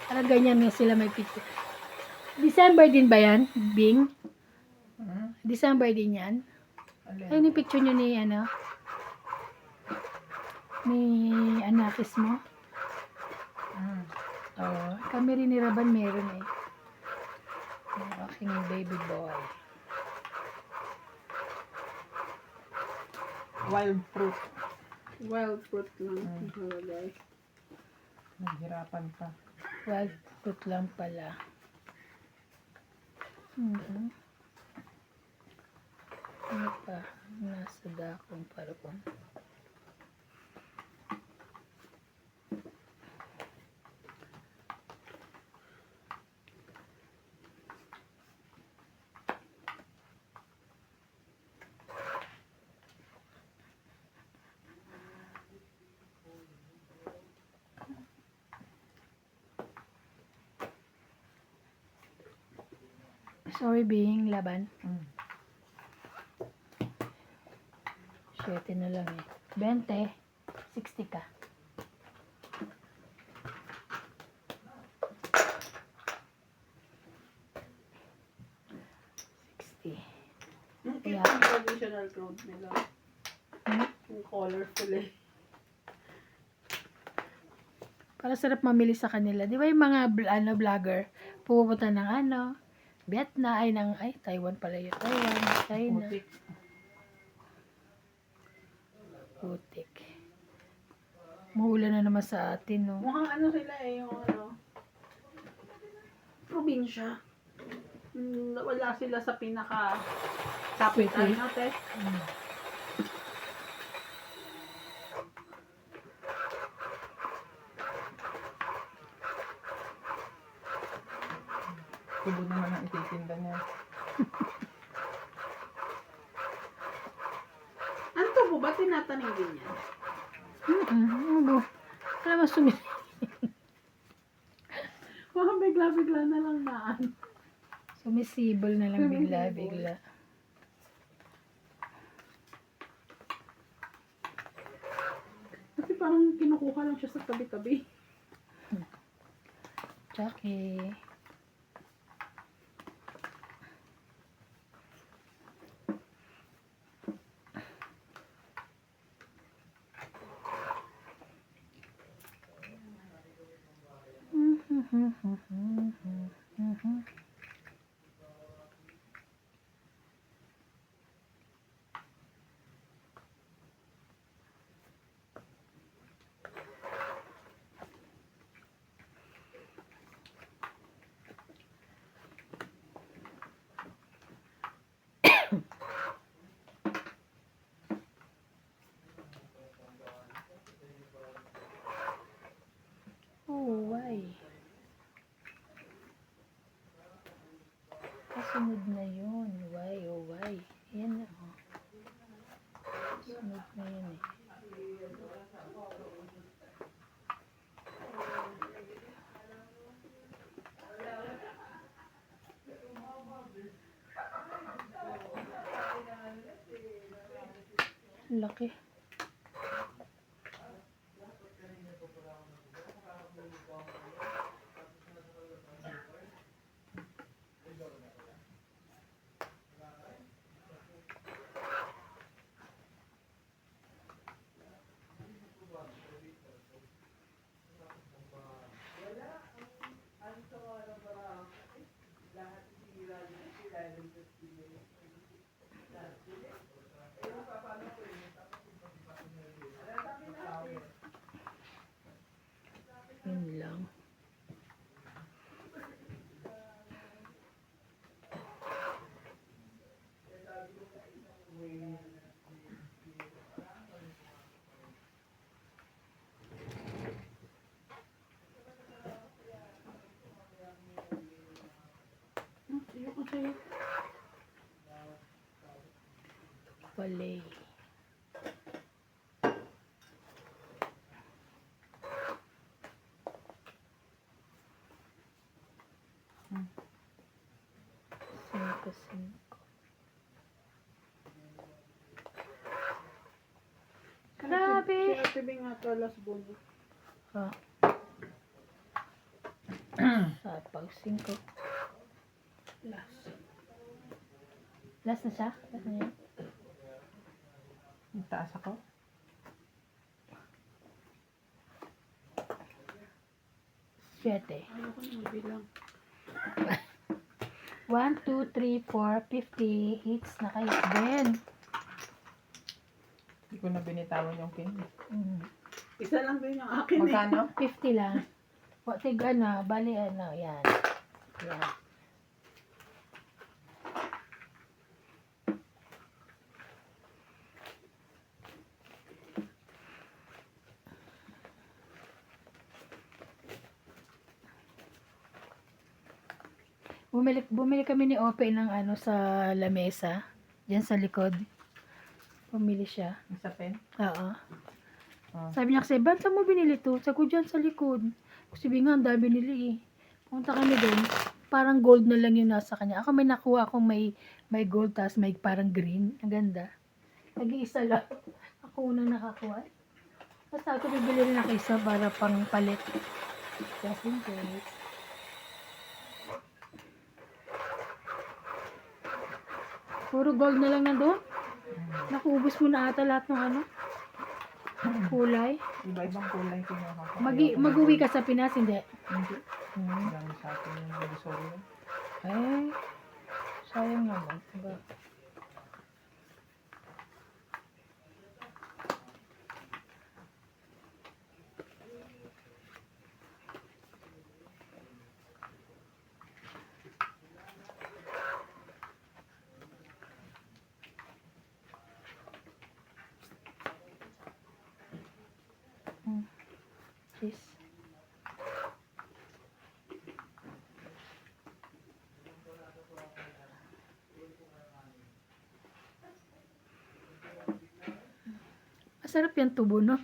Parang ganyan nga sila may picture. December din ba yan, Bing? Hmm? December din yan? Alin? Ayun yung picture nyo ni, ano, ni Anakis mo. Hmm. Oo. Kami rin ni Raban meron eh. Yung aking baby boy. Wild fruit. Wild fruit lang. Mm. Nakalagay. Naghirapan pa. Wild fruit lang pala. Mhm. Ano pa? Nasa dakong parapon. Sorry, Bing. Laban. Hmm. 7 na lang eh. 20. 60 ka. Yung cute Yeah. yung traditional clothes nila. Hmm? Yung colorful eh. Para sarap mamili sa kanila. Di ba yung mga vlogger, pupunta ng Vietnam, Taiwan pala yun. Taiwan, China. Putik. Putik. Maulan na naman sa atin, no? Mukhang ano sila eh, yung ano, probinsya. Wala sila sa pinaka capital City. natin. Tubo naman ang ititinda niya. Ano to po ba? Tinatanim din yan? Ano? Alam mo, Mga bigla-bigla na lang naan. sumisibol na lang bigla-bigla. Kasi parang kinukuha lang siya sa tabi-tabi. Jackie. Oh, why? Kasunod na yun. Why, oh, why? Yan na, oh. Sunod na yun, eh. Laki. Yun lang. Sa'yo ko sa'yo. Walay. Cinco, cinco. Grabe! Si Ate Bing nga to, alas bono. Ha? Sapag, cinco. Last. Last na siya? Last na yun? Ang taas ako. Siyete. Ayoko na magbilang. 1, 2, 3, 4, 50 hits na kayo. Ben. Hindi ko na binitawan yung pin. Isa lang din yung akin eh. Magkano? 50 lang. O, tig ano, bali ano, yan. Yan. Bumili kami ni Ope ng ano sa lamesa. Diyan sa likod. Bumili siya. Isa pen? Oo. Oh. Sabi niya kasi, ba't saan mo binili to? Sabi ko dyan sa likod. Kasi nga, ang dami binili eh. Punta kami doon. Parang gold na lang yung nasa kanya. Ako may nakuha akong may gold, tas may parang green. Ang ganda. Nag-iisa lang. Ako unang nakakuha. Basta ako bibili rin ako isa para pang palit. Just in case. Puro gold na lang nandun. Nakuubos mo na ata lahat ng ano. Kulay. Iba-ibang kulay kinuha ko. Mag-uwi ka sa Pinas, hindi? Hindi. Hmm. Marami sa atin yung divisorio. Eh, sayang naman. Diba? Cheese. Masarap yung tubo, no?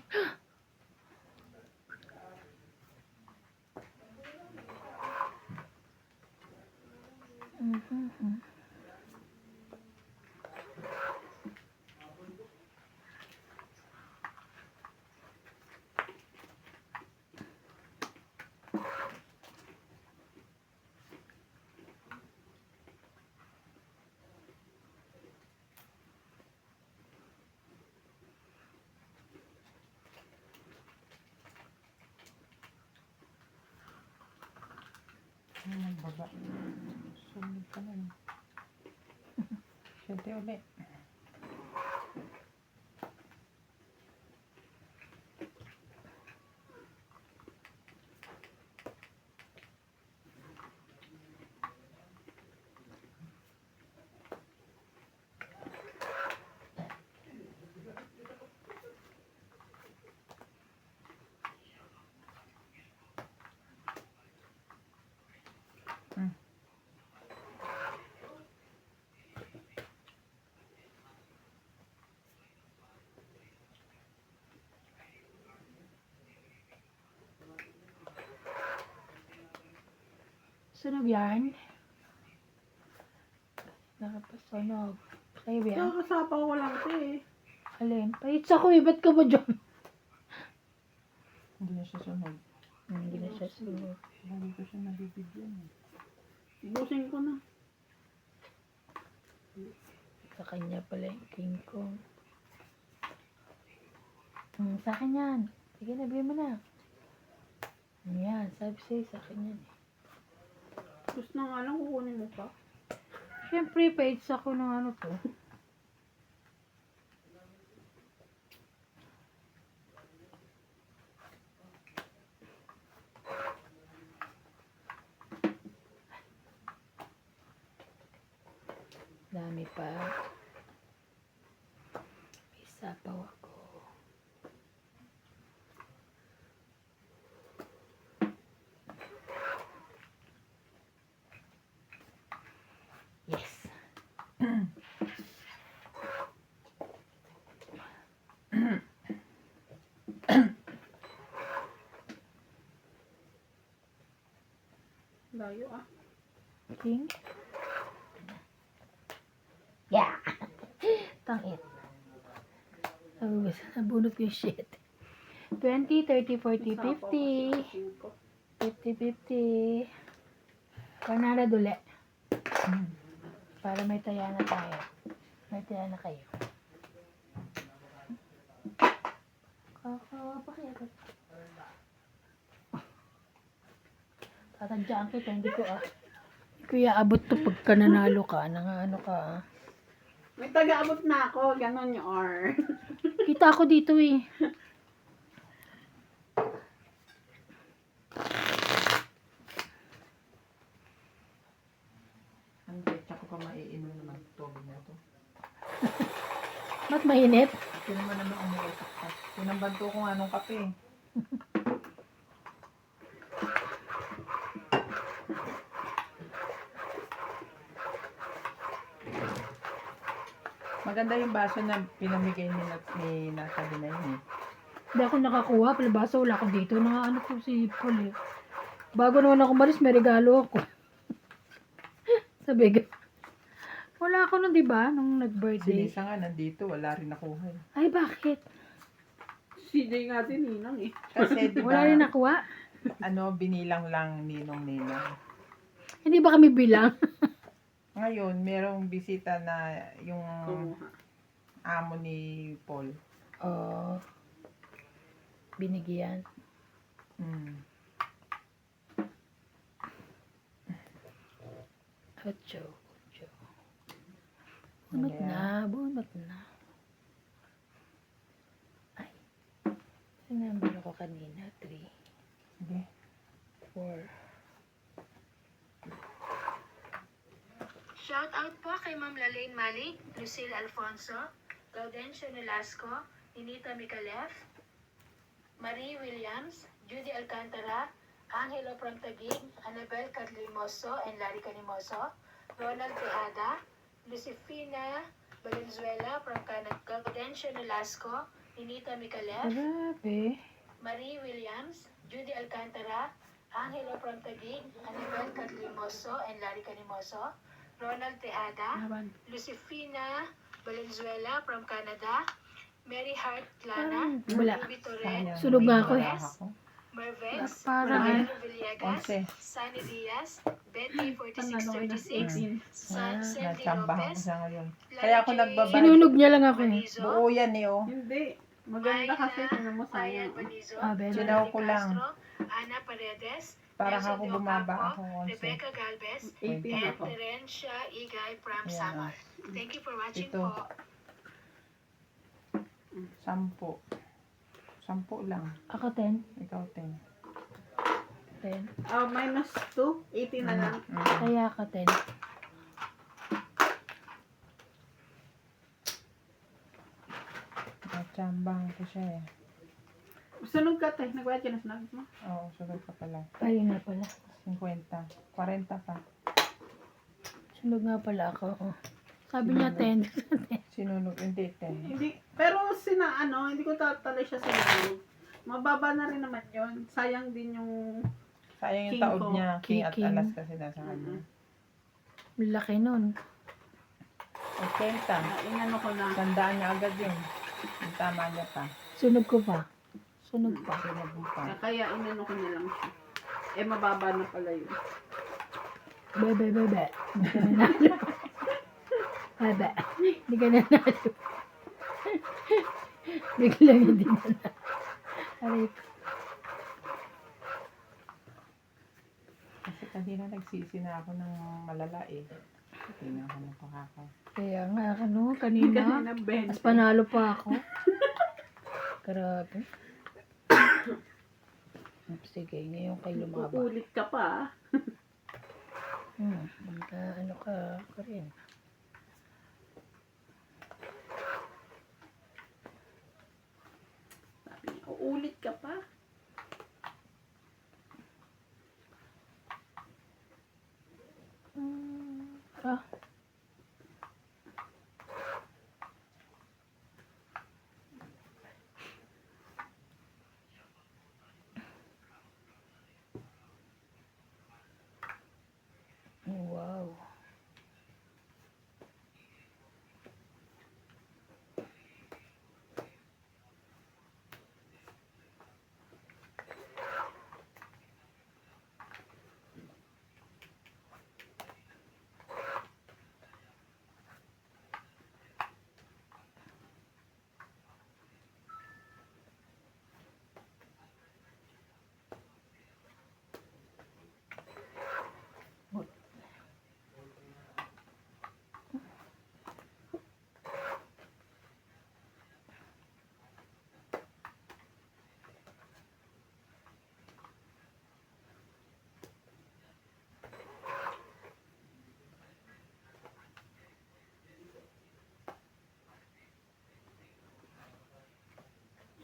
baba. Sunod ka na. Siyente ulit. Sunog yan. Nakapasunog. Sa'yo ba yan? Kakasapaw ko lang ito eh. Alin? Pahits ako eh. Ba't ka ba dyan? Hindi na siya sunod. Hindi na siya sunog. Lagi ko siya nabibigyan eh. Ibusin ko na. Sa kanya pala yung King Kong. Sa akin yan. Sige na, bigyan mo na. Yan, sabi sa'yo sa akin yan eh. Gusto na nga lang, kukunin mo pa. Siyempre, pahits ako ng ano to. Dami pa. May sapaw ako. Yes. Layo ah. King? Yeah. Tangit. Nabunot ko yung shit. 20, 30, 40, 50. 50, 50. 100 ulit. Para may taya na tayo. May taya na kayo. Kakapakita. Tatadyaan kita, hindi ko Hindi ko iaabot to pagka nanalo ka. Ano ka May taga-abot na ako, ganon yung or. Kita ako dito eh. Ang betsa ko pa maiinom naman tubig na to. Ba't mainit? Ito naman naman umuutak ka. Pinambanto ko nga nung kape. Maganda yung baso na pinamigay ni Natalie na yun eh. Hindi ako nakakuha. Palabasa wala ako dito. Ano ko si Paul eh. Bago naman ako malis, may regalo ako. Sabi ka. Wala ako nun, di ba? Nung Si nag-birthday. Lisa nga nandito, wala rin nakuha eh. Ay, bakit? CJ nga din, ninang eh. Kasi di Wala ba, rin nakuha? binilang lang ninong-ninang. Hindi ba kami bilang? Ngayon, merong bisita na yung Kumuha. amo ni Paul. Oo. Binigyan. Mm. Ocho. Bunot na. Ay. Ang number ako kanina. 3, Sige. 4. Shout out po kay Ma'am Lalaine Malik, Lucille Alfonso, Gaudencio Nolasco, Ninita Micalef, Marie Williams, Judy Alcantara, Angelo from Taguig, Annabel Carlimoso and Larry Canimoso, Ronald Tejada, Lucifina Valenzuela from Canada, Gaudencio Nolasco, Ninita Micalef, Grabe. Marie Williams, Judy Alcantara, Angelo from Taguig, Annabel Carlimoso and Larry Canimoso, Ronald Tejada, Laban. Lucifina Valenzuela from Canada, Mary Hart Lana, Wala. Ruby Torres, Sayang, Sunog may nga ako eh. wala ako. Mervex, Parang Ryan Villegas, 11. Sunny Diaz, Betty Panalo ko na 4636, San Sandy Natsambahan ko Lopez, siya ngayon. Kaya ako nagbabalik. Sinunog niya lang ako eh. Manizo, Buo yan eh oh. Hindi. Maganda kasi, tinan mo Ayan sayang. Panizo, Ah, Ben. Sinaw ko lang. Castro, Ana Paredes, Para Nelson ako de bumaba Ocampo, ako 11. Rebecca Galvez, 18 and ako. Terencia Igay from Ayan, Samar. Thank you for watching Ito. po. 10. 10 lang. Ako 10. Ikaw 10. 10. Minus 2, 18 na lang. Kaya ako 10. Natsambang ko siya eh. Sunog ka, te. Nagbayad ka na sa nugget mo? Oo, sunog ka pala. Ayun nga pala. 50. 40 pa. Sunog nga pala ako. Oh. Sabi niya 10. Sinunog, hindi 10. Hindi. Pero hindi ko tatali siya sa sunog. Mababa na rin naman yun. Sayang din yung Sayang yung King taob ko. niya. King at King. alas kasi nasa kanya. Laki nun. 80. inano ko na. Tandaan niya agad yun. Yung tama niya pa. Sunog ko pa. Sunog pa. Sunog mo pa. Kaya inano ko na lang siya. Mababa na pala yun. Bebe. Hindi ka nanalo. Bebe. Hindi ka nanalo. Biglang hindi nanalo. Aray ko. Kasi kanina nagsisi na ako ng malala eh. Hindi na ako napakaka. Kaya nga, kanina. Kanina, Ben. Mas panalo pa ako. Grabe. Sige, ngayon kayo lumaba. Uulit ka pa. Ano ka rin. Sabi niya, uulit ka pa. Ah, wow.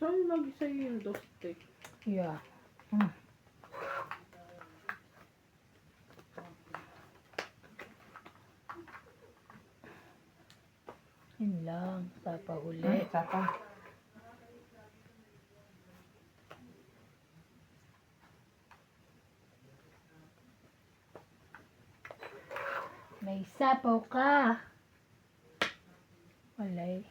Saan lagi sa'yo yung doste? Yeah. Yun lang. Tapa uli. Isa pa. May sapaw ka. Walay.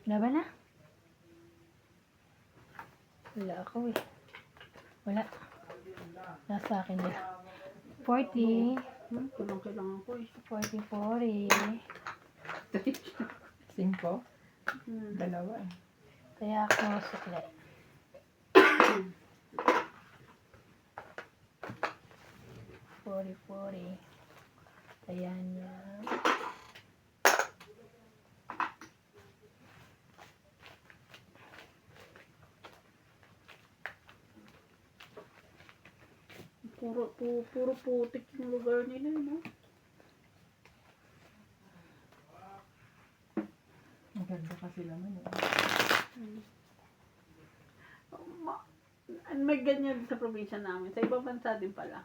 Wala ba na? Wala ako eh. Wala. Nasa akin na. 40. Kulang-kailangan ko eh. 40. 5. Dalawa eh. Kaya ako sukle. Forty. Ayan niya. Puro putik yung lugar nila, no? Maganda kasi naman eh. May ganyan sa probinsya namin. Sa ibang bansa din pala.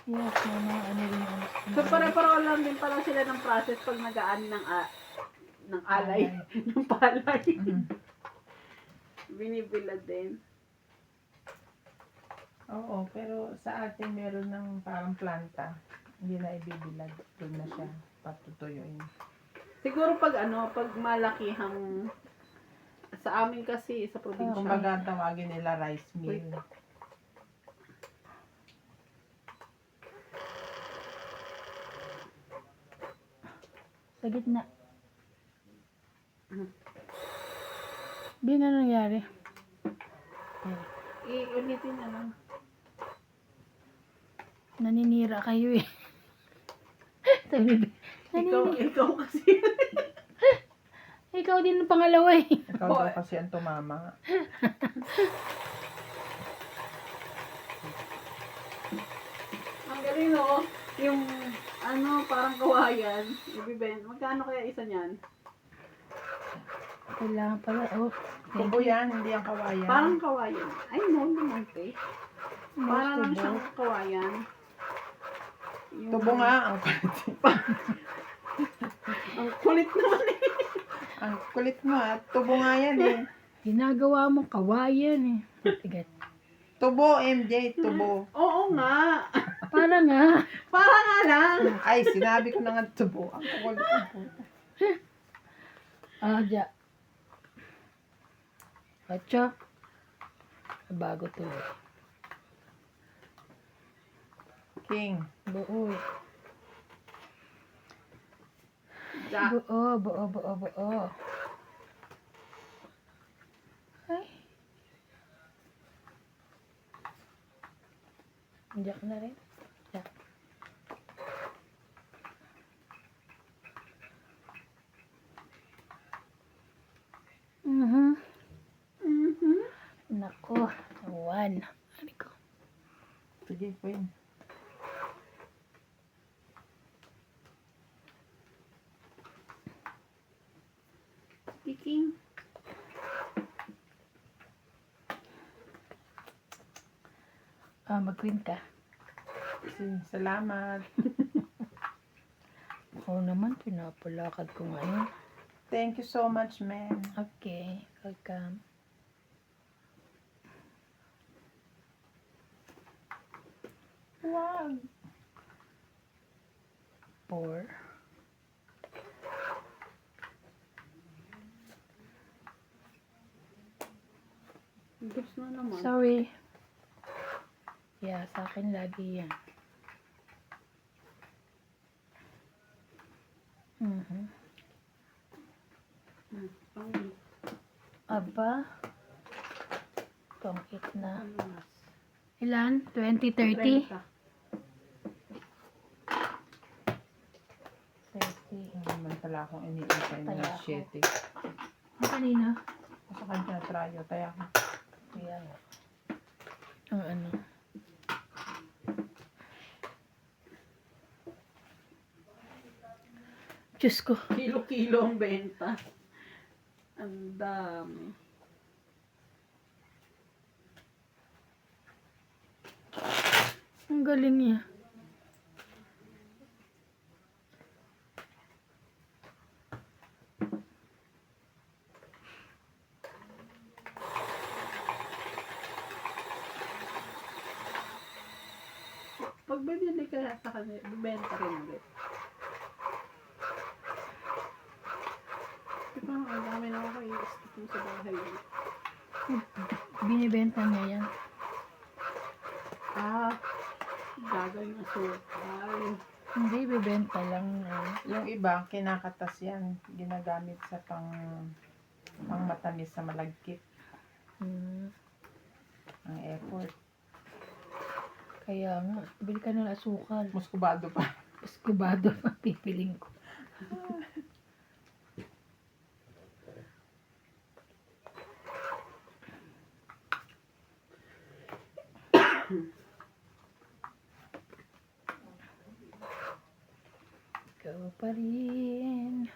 Yes, may mga ano rin. So, pare-pareho lang din pala sila ng process pag nag-aan ng alay. ng palay. Binibilad din. Oo, pero sa atin meron ng parang planta. Hindi na ibibilad. Doon na siya patutuyuin. Siguro pag malakihang sa amin kasi sa probinsya. Kumbaga tawagin nila rice mill. Sa gitna. Mhm. Di na nangyari. Ulitin na lang. Naninira kayo eh. Sabi ni Ikaw kasi. Ikaw din ang pangalawa eh. Ikaw daw kasi ang tumama. Ang galing no? Yung ano, parang kawayan. Ibibenta. Magkano kaya isa niyan? Kailangan pala. Oh, Tubo yan, hindi ang kawayan. Parang kawayan. Ay, no naman, te. Parang lang tubo. siyang kawayan. Yung- Tubo nga ang kulit. Ang kulit naman eh. Ang kulit mo at tubo nga yan eh. Ginagawa mo kawayan eh. Tigat. Tubo, MJ, tubo. Oo nga. Para nga. Para nga lang. Ay, sinabi ko na nga tubo. Ang kulit ang puta. Dya. Atcha. Bago tuloy. King. Buo eh. Ja. Buo. Ay. Jack na rin. Jack. Mhm. Mhm. Nako. One. Ano ko? Sige, Queen. Speaking. Mag-queen ka. Sige, salamat. Ako naman, pinapalakad ko ngayon. Thank you so much, man. Okay. Welcome. Wow. 4. Gusto na naman. Sorry. Yeah, sa akin lagi yan. Mhm. Pang- Aba. Pangit na. ano mas? Ilan? 20, 30? 30. 30. Hindi naman pala akong iniintay na Taya ako. 7. Ang kanina? Sa kanya, tryo, tayo ako. Kaya nga. Ang ano. Diyos ko. Kilo-kilo ang benta. Ang dami. Ang galing niya. Pag bibili ka sa kanila, bibenta rin ulit. Diba, ang dami na ako i-stick mo sa bahay. Binibenta niya yan. Gagawin na sukal. Hindi, bibenta lang. Yung iba, kinakatas yan. Ginagamit sa pang matamis sa malagkit. Hmm. Ang effort. Kaya nga, bili ka ng asukal. Muscovado pa. Escobado pa pipiling ko. Ikaw pa rin.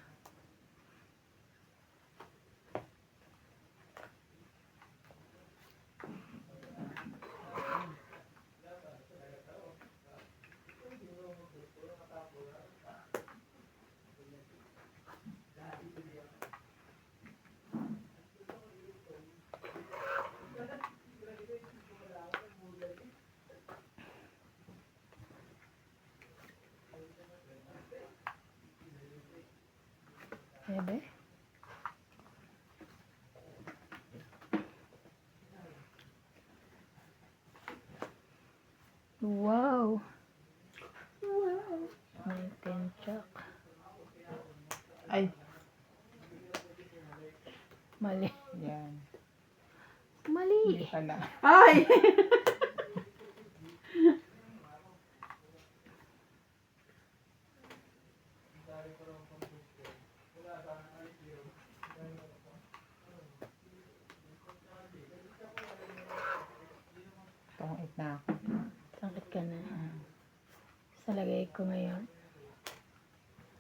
Ebe? Wow! Wow. May tenchak. Mali. Yan. Mali. Hindi pala. Ay! Tungit na ako. Tangkit ka na. Sa lagay ko ngayon.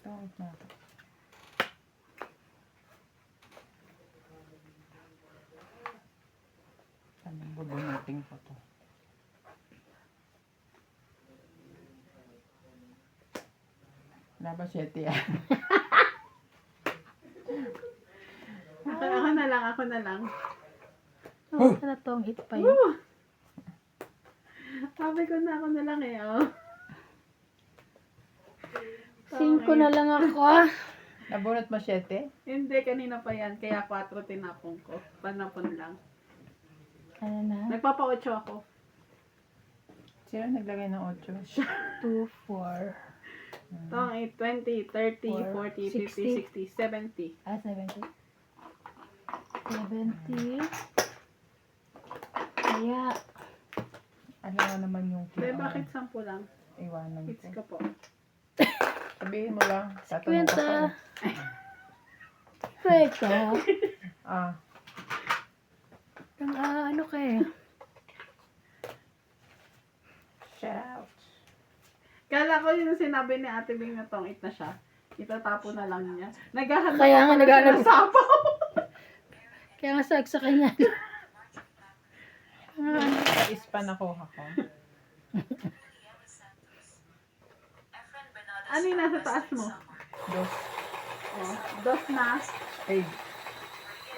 Tungit na ako. Anong bubunutin ko to? Wala ba 7 yan? Ako na lang. Oh, sana tong hit pa yun. Woo! Sabi ko na ako na lang eh, oh. 5 na lang ako ah. Nabunot mo 7? Hindi, kanina pa yan. Kaya 4 tinapon ko. Panapon lang. Ano na? Nagpapa-8 ako. Sino naglagay ng 8? 2, 4. Tong 8, 20, 30, 4, 40, 50, 60, 70. Ah, 70. 70. Kaya, Ano nga naman yung Be, bakit 10 lang? iwanan It's ko? ka po. Sabihin mo lang. Tatanong ka pa. kwenta. Ah, Ano ka eh. shout out. Kala ko yung sinabi ni Ate Bing na tong 8 na siya. Itatapon na lang niya. Naghahanap Kaya nga, pa pala naghahanap. siya ng sapaw. Kaya nga sa kanya. Sa ispa nakuha ko. Efren Bernardes Ano yung from nasa taas Western mo? Samar. Dos. Oh, dos na. Ay,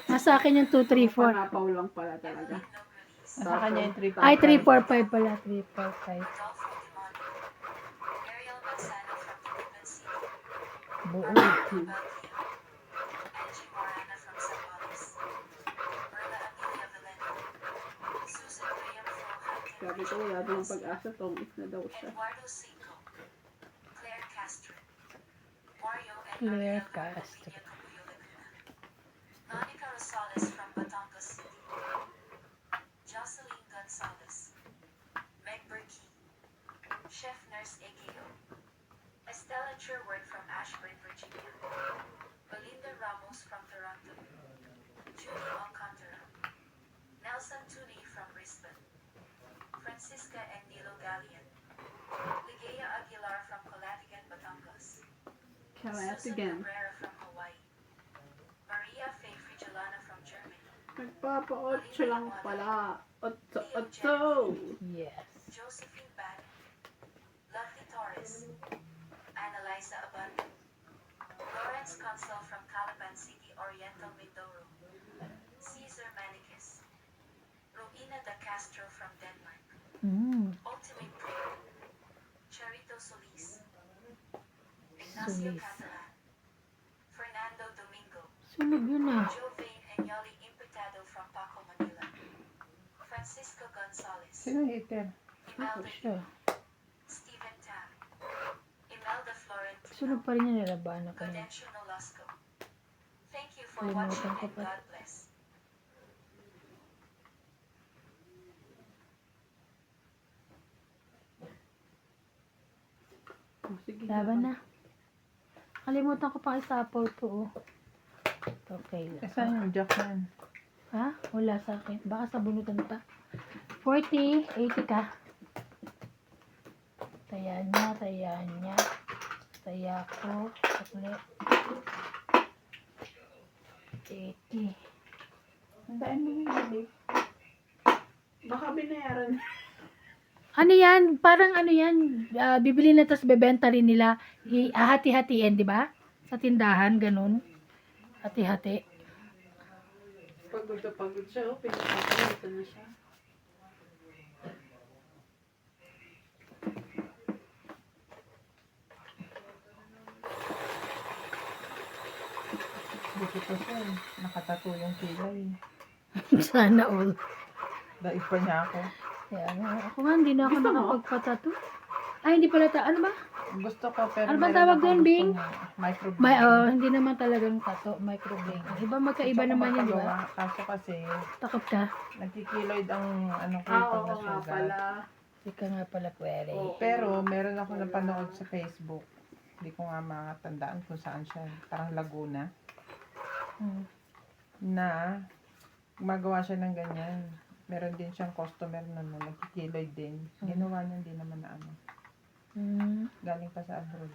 Nasa akin yung 2, 3, 4. Panapaw lang pala talaga. nasa kanya yung 3. Ay, 3, 4, 5 pala. 3, 4, 5. Adolfo Demonte. Ariel Manzano from Tacloban City. Buo. Belgia. Angie Morana from Zambales. Perla Amelia Valeno. Susan Graham from Hampton Sabi ko, wala daw ng pag-asa, tong 8 na daw siya. Eduardo Cinco. Claire Castro. Mario and Claire Maria Castro. Lopinio Cabullo Laguna. Monica Rosales from Batangas City. Jocelyn Gonzalez. Meg Berkey. Chef Nurse Egeo. Estella Sherwood from Ashburn, Virginia. Belinda Ramos from Toronto. Julie Alcantara. Nelson Tuni from Brisbane. Francisca and Nilo Gallian. Ligaya Aguilar from Colatigan, Batangas. Kaya Susan again. Cabrera from Hawaii. Maria Faye Frigilana from Germany. Nagpapa-8 lang pala. 8. Yes. Josephine Ban. Lovely Torres. Annalisa Abando. Lawrence Consul from Calapan City, Oriental Mindoro. Caesar Manicus. Romina de Castro from Denmark. Ultimate Prayer. Charito Solis. Ignacio Solis. Catalan. Fernando Domingo. Sunog yun ah. Jovain and Yoli Imputado from Paco, Manila. Francisco Gonzalez. Sino hater? Ako Imelda siya. Stephen Tam. Imelda Florentino. Sunog pa rin yung nalabanan ko niya. Gaudensio Nolasco. Thank you for Kalimutan watching ko and pa. God bless. Oh, sige. Laban na. Kalimutan ko pa isapaw to oh. Okay lang. Saan yung jack yan? Ha? Wala sa akin. Baka sa bunutan pa. 40, 80 ka. Taya niya, taya niya. Taya ko. Sakli. 80. Ang daan mo yung balik. Baka binayaran. Ano yan? Parang ano yan? Bibili na tapos bebenta rin nila. Hati-hatiin, di ba? Sa tindahan, ganun. Hati-hati. Pagod na pagod siya. Oh, pinapakalitan na siya. Buti pa siya eh. Nakatato yung kilay. Sana all. Daig pa niya ako. Kaya nga, ako nga, hindi na ako Gusto mo? nakapagpatato. Ay, hindi pala ano ba? Gusto ko, pero Ano ba meron tawag akong doon, Bing? gustong microblading. May, hindi naman talagang tato, microblading. Ang iba magkaiba Gusto ko naman yun, di ba? mapagawa, kaso kasi, Takot ka? nagkikiloid ang ano ko Ah, pag oo nga nasugat. pala. Hindi ka nga pala pwede. Oo. Pero meron ako napanood sa Facebook. Hindi ko nga matandaan kung saan siya. Parang Laguna. Hmm. Na gumagawa siya ng ganyan. Meron din siyang customer na nagkikiloid din. Ginawa niya hindi naman na ano. Hmm. Galing pa sa abroad.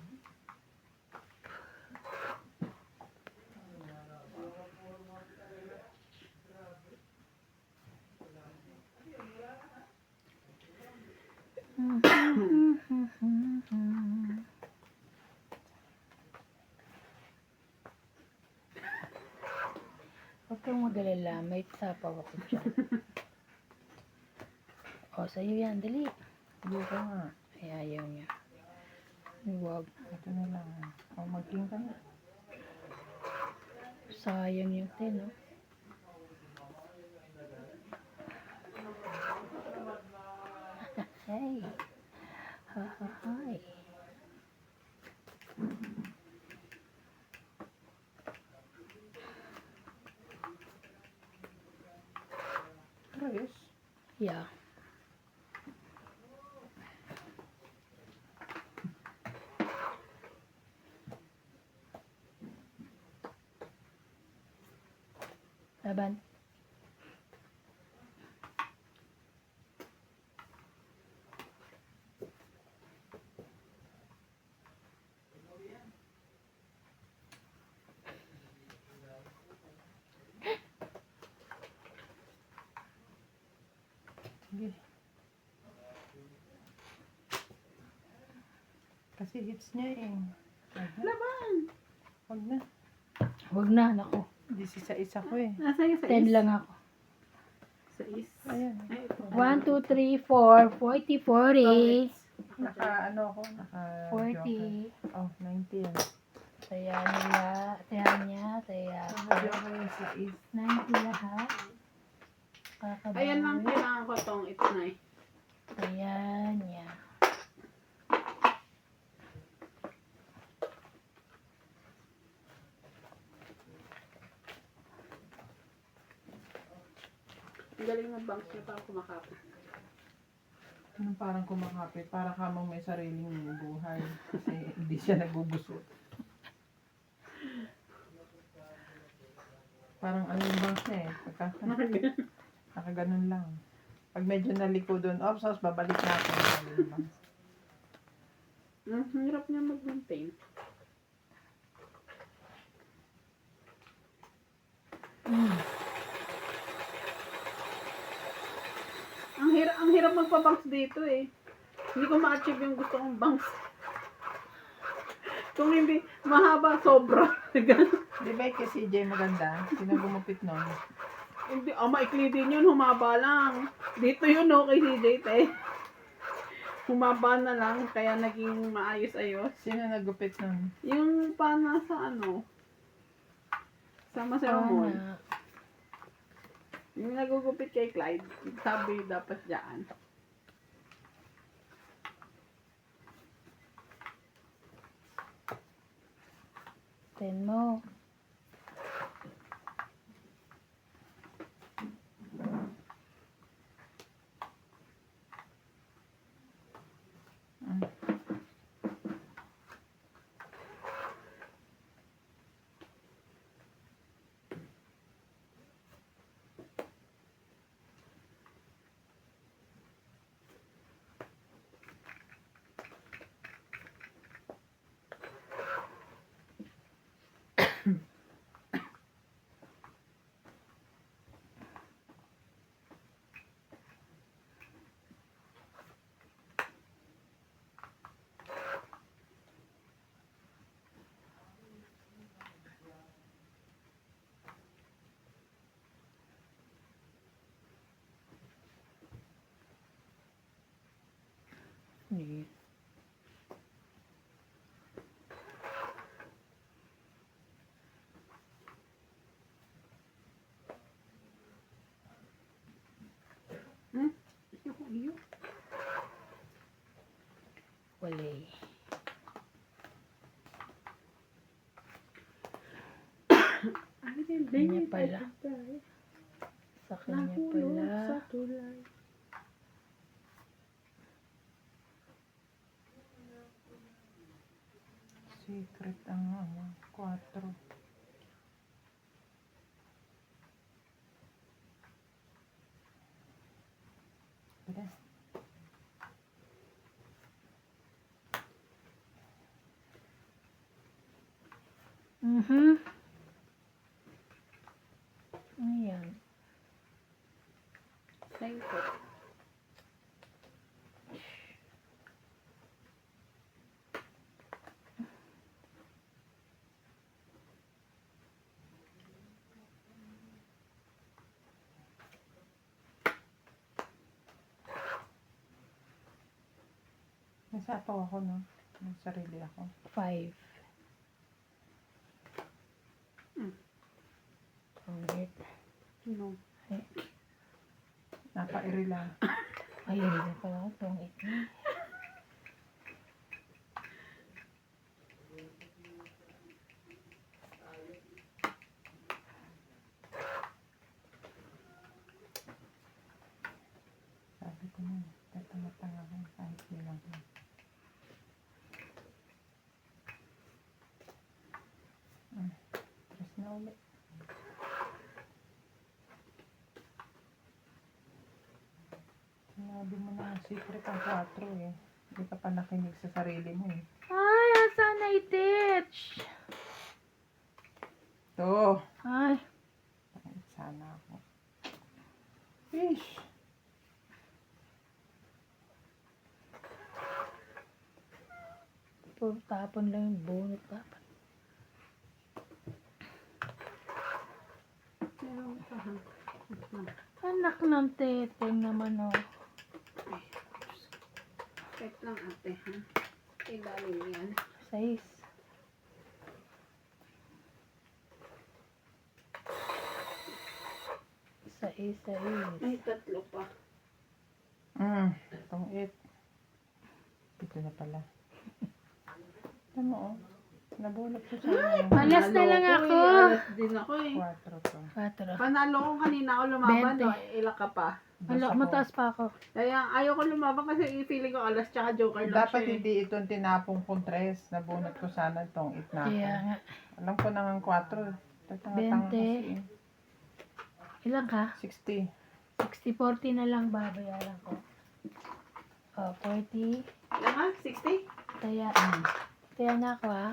Huwag kang mag-alala, may sapaw ako dyan. O, sa'yo yan, dali. Hindi ko nga. Ay, ayaw niya. Huwag. Ito na lang. O, magking ka na. Sayang yung tin, no? Hey. Ha ha hi. Ayos. Yeah. Laban. Sige. Kasi hits niya eh. Laban! Huwag na. Huwag na, nako. Hindi sa isa ko eh. Nasa iyo sa 10 lang ako. Sa is. Ayan. Ay, ito. 1, 2, 3, 4, 40, 40. Naka ano ako? Naka 40. Oh, 90 yan. Saya nila, saya niya, saya Naka joker yung sa is. 90 lahat. Kakabawi. Ayan lang kailangan ko tong ito na eh. Saya niya. Ang galing ng banks niya parang kumakapit. Anong parang kumakapit? Para kamang may sariling buhay. Kasi hindi siya nagugusot. Parang ano yung bangs niya eh. Nakaganon lang. Pag medyo naliko doon, oops, babalik natin. Ano yung bangs. Ang hirap niya mag-maintain. Ang hirap magpa-banks dito eh. Hindi ko ma-achieve yung gusto kong banks. Kung hindi, mahaba, sobra. Di ba kay CJ maganda? Sino gumupit nun? Hindi, maikli din yun, humaba lang. Dito yun, no, kay CJ, te. Humaba na lang, kaya naging maayos-ayos. Sino nagupit nun? Yung pana sa ano, sa Maseromol. Sana. Yung nagugupit kay Clyde, sabi dapat dyan. Ten mo. Hindi. Iyo. Wala eh. Ay, hindi. Kanya pala. Sa kanya Nahulog pala. sa tulay. Secret ang 4. Bilis. Mhm. Ayan. 5. May sapaw ako, no? May sarili ako. 5. Mm. Ulit. No. Napa-iri lang. Ayun na pala itong ito. Sabi ko na, tatangatang ako kahit bilang ko. Tres na ulit. Sinabi mo na secret ang 4 eh. Hindi ka pa nakinig sa sarili mo eh. Ay, asan na itich? To! Ay, Sana ako. Fish! puro tapon lang yung bunot dapat. Meron pa ha. Anak ng teteng naman oh. Wait lang ate ha. Ilalim yan. 6. Sais. May 3 pa. Itong 8. Dito na pala. Ano mo oh. Nabulot ko sa inyo. Alas na lang ako. Alas din ako eh. 4 to. 4. Panalo ko kanina ako lumaban. 20. No? Ilan ka pa. Wala, mataas pa ako. Kaya ayaw ko lumaban kasi feeling ko alas tsaka joker lang Dapat siya eh. hindi itong tinapong kong 3. Nabunot ko sana itong 8 na ako. Kaya nga. Alam ko nang 4. Tatanga-tanga 20. kasi eh. Ilan ka? 60. 60-40 na lang babayaran ko. Oh, 40. Ilan ka? 60? Kaya na ako ha.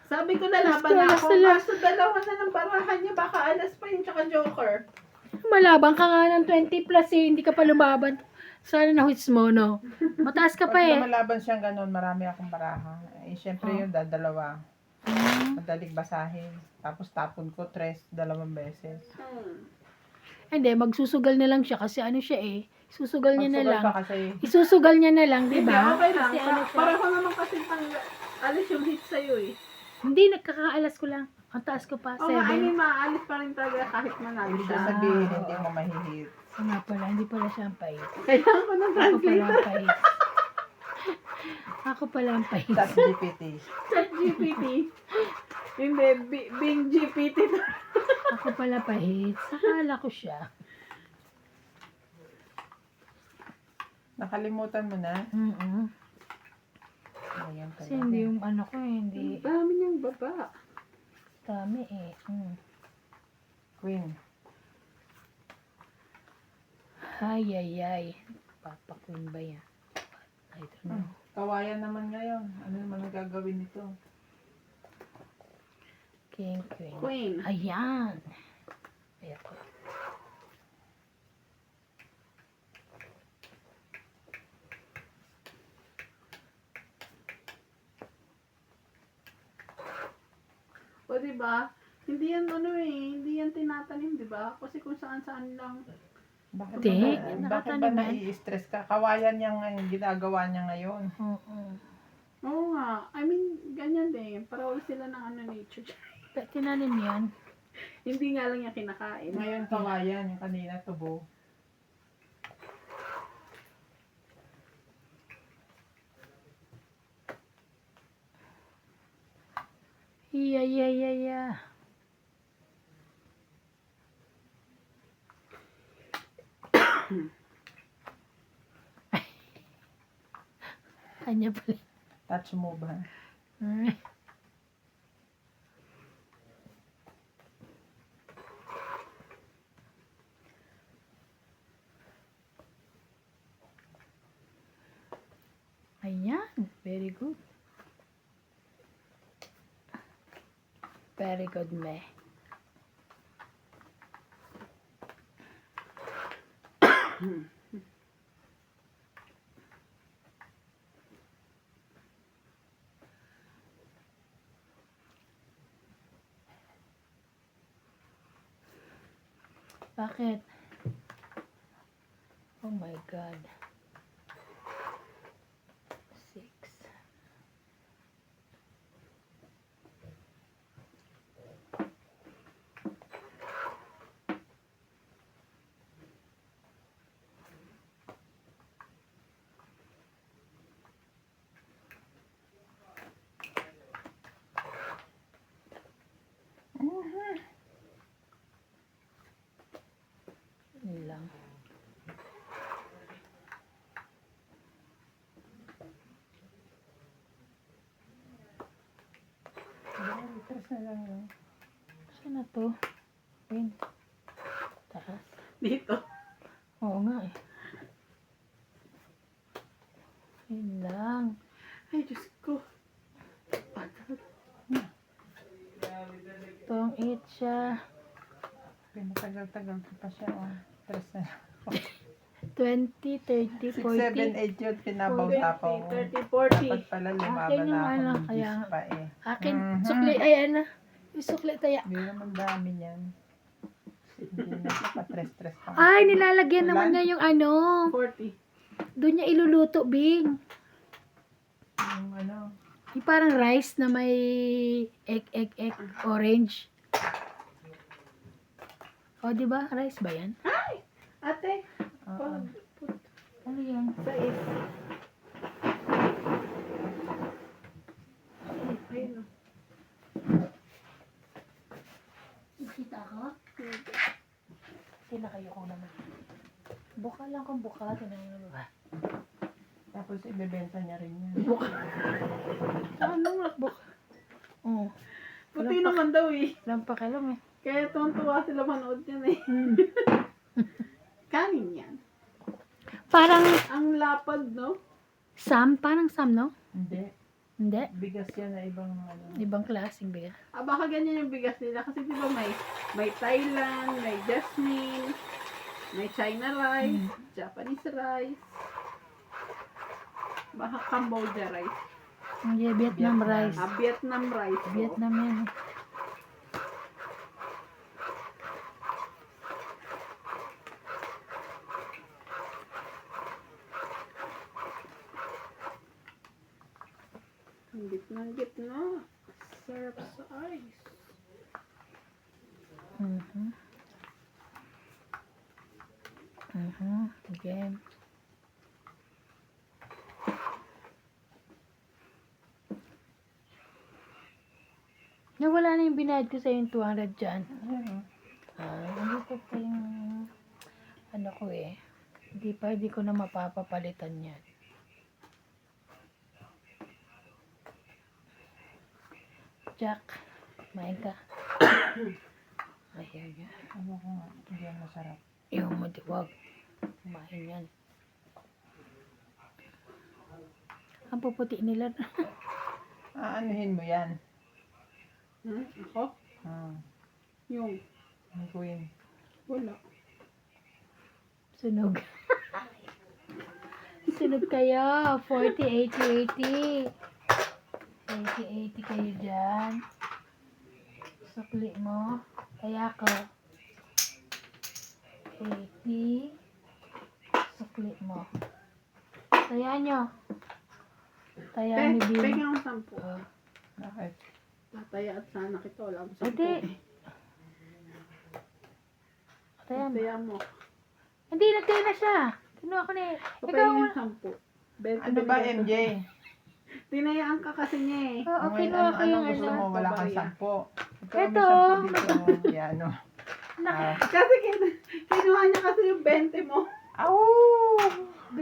Sabi ko na laban na Alas ako. na lang. Kaso dalawa na ng barahan niya. Baka alas pa yun tsaka joker. Malabang ka nga ng 20 plus eh. Hindi ka pa lumaban. Sana na-hits mo, no? Mataas ka pa Pag eh. lumalaban siyang ganun, marami akong baraha. Eh, syempre Oh. yun, dalawa. Hmm. Madaling basahin. Tapos tapon ko 2 beses. Hindi, magsusugal na lang siya kasi ano siya eh. Susugal niya na Magsugal lang. ka kasi. Isusugal niya na lang, di Hindi, ba? okay lang. Kasi ano siya. Para ko naman kasi alis yung hit sa'yo eh. Hindi, nagkakaalas ko lang. Ang taas ko pa, O nga, I 7. mean, maalis pa rin talaga kahit manalo Ibig siya. sabihin, hindi mo mahihit. So nga pala, hindi pala siya ang pahit. Kaya ako nang Ako pala translate. ang pahit. Ako pala ang pahit. Chat GPT. Chat GPT. Hindi, Bing GPT. Ako pala pahit. Sakala ko siya. Nakalimutan mo na? Ayan Kasi talaga. hindi yung ano ko eh, hindi Ang dami niyang baba. dami eh. Queen. Ay. Papa Queen ba yan? I don't know. Kawayan naman ngayon. Ano naman ang gagawin nito? King Queen. Queen. Ayan. Ayan ko. O diba? Hindi yan ano eh, hindi yan tinatanim, diba? Kasi kung saan-saan lang. Bakit Hindi, ba, bakit ba nakatanim yan. nai-stress ka? Kawayan niya ngayon, ginagawa niya ngayon. Oo. Oo nga. I mean, ganyan din. Parawal sila ng ano nature. Tinanim yan. Hindi nga lang niya kinakain. Ngayon kawayan, yung kanina tubo. Iya, iya, iya, iya. Kanya pala. Touch mo ba? Ay. Ayan, very good. Very good, me. Bakit? Oh my God. 6. Yun lang. Liters na lang yun. Saan na to? Ayun. Taas. Dito. Oo nga eh. Yun lang. Ay, Diyos ko. Ito ang 8 siya. Pinatagal-tagal ko pa siya. Oh. Tres na. 20, 30, 6, 7, 40. 8 yun. Tinabaw-tapaw ko. 30, 40. Dapat pala Akin lumaban yung na ako ano, ng kaya 10 pa eh. Akin, Mhm. sukli, ayan na. Yung sukli taya. Hindi naman dami niyan. Hindi na pa-tres-tres pa. Ay, nilalagyan Wala. naman niya yung ano. 40. Doon niya iluluto, Bing. Yung ano. Yung parang rice na may egg, orange. O, di ba? Rice ba yan? Ate, Oo. Ano yan? sa is. Ayun o. Nakita ka? Tinakayo ko naman. Buka lang kung buka. Tinayo na ba? Tapos ibebenta niya rin yan. Ano nga? Buka. Oo. Puti naman daw eh. Walang pakialam eh. Kaya tuwan-tuwa sila manood yan eh. Kanin yan. Parang Ang lapad, no? Sam? Parang Sam, no? Hindi. Hindi. Bigas yan na ibang ano. Ibang klaseng bigas. Ah, baka ganyan yung bigas nila. Kasi di ba may Thailand, may Jasmine, may China rice, Japanese rice, baka Cambodia rice. Hindi, Vietnam Vietnam. rice. Ah, Vietnam rice. po. Vietnam yan eh. Ang gitna. Sarap sa ice. Mhm. Okay. Nawala na yung binayad ko sa yung 200 dyan. Ayan, oh. Hindi ko pa yung ano ko eh. Hindi ko na mapapapalitan yan. Jack, main ka. Ayaw niya. Ano ko nga. Hindi yan masarap. Ayaw mo, wag. Kumain yan. Ang puputi nila. Aanuhin mo yan. Ako? Yung, Ang queen. wala. Sunog. Sunog kayo. 40, 80, 80. 80, 80 kayo dyan. Sukli mo. Kaya ko. 80. Sukli mo. Taya nyo. Taya ni Bill. Pengang 10. Oh. Bakit? Tataya at sana kita. Wala akong 10. Hindi. Taya mo. Tataya mo. Hindi, nagtaya na siya. Kinuha ko na eh. Ikaw, Papayang yung 10. Ano ba, MJ? Tinayaan ka kasi niya eh. Oo, Ngayon, kinuha ko yung gusto ano. mo? Wala kang Babarya. 10. Ito, Ito. may 10 dito. Yan, no. Kasi kinuha niya kasi yung 20 mo. Au!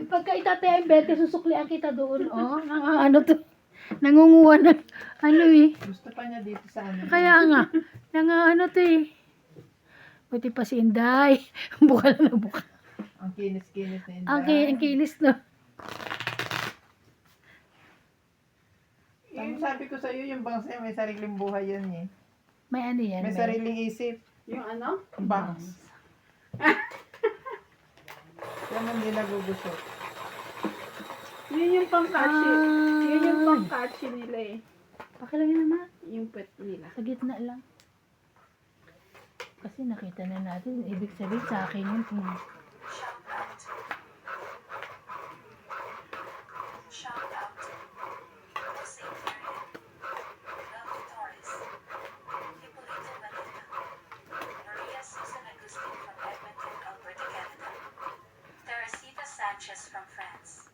Pagka itataya yung 20, susuklian kita doon. Oh, ano to? Nangunguha ng, ano eh. Gusto pa niya dito sa ano. Kaya nga, ano to eh. Buti pa si Inday. Buka lang na buka. Ang kinis-kinis na Inday. Okay, ang kinis no. Sabi ko sa iyo, yung bangsa may sariling buhay yan eh. May ano yan. May sariling isip. Yung ano? Bangs. Yan ang hindi nagugusot. Yun yung pang-catchy. Yun yung pang-catchy nila eh. Pakilagyan naman. Yung pet nila. Sa gitna lang. Kasi nakita na natin, ibig sabihin sa akin yun. Shout out. Shout out. Jose Ferrer. Love Torres. Hipólito Manila. Maria Susan Agustin from Edmonton, Alberta, Canada. Teresita Sanchez from France.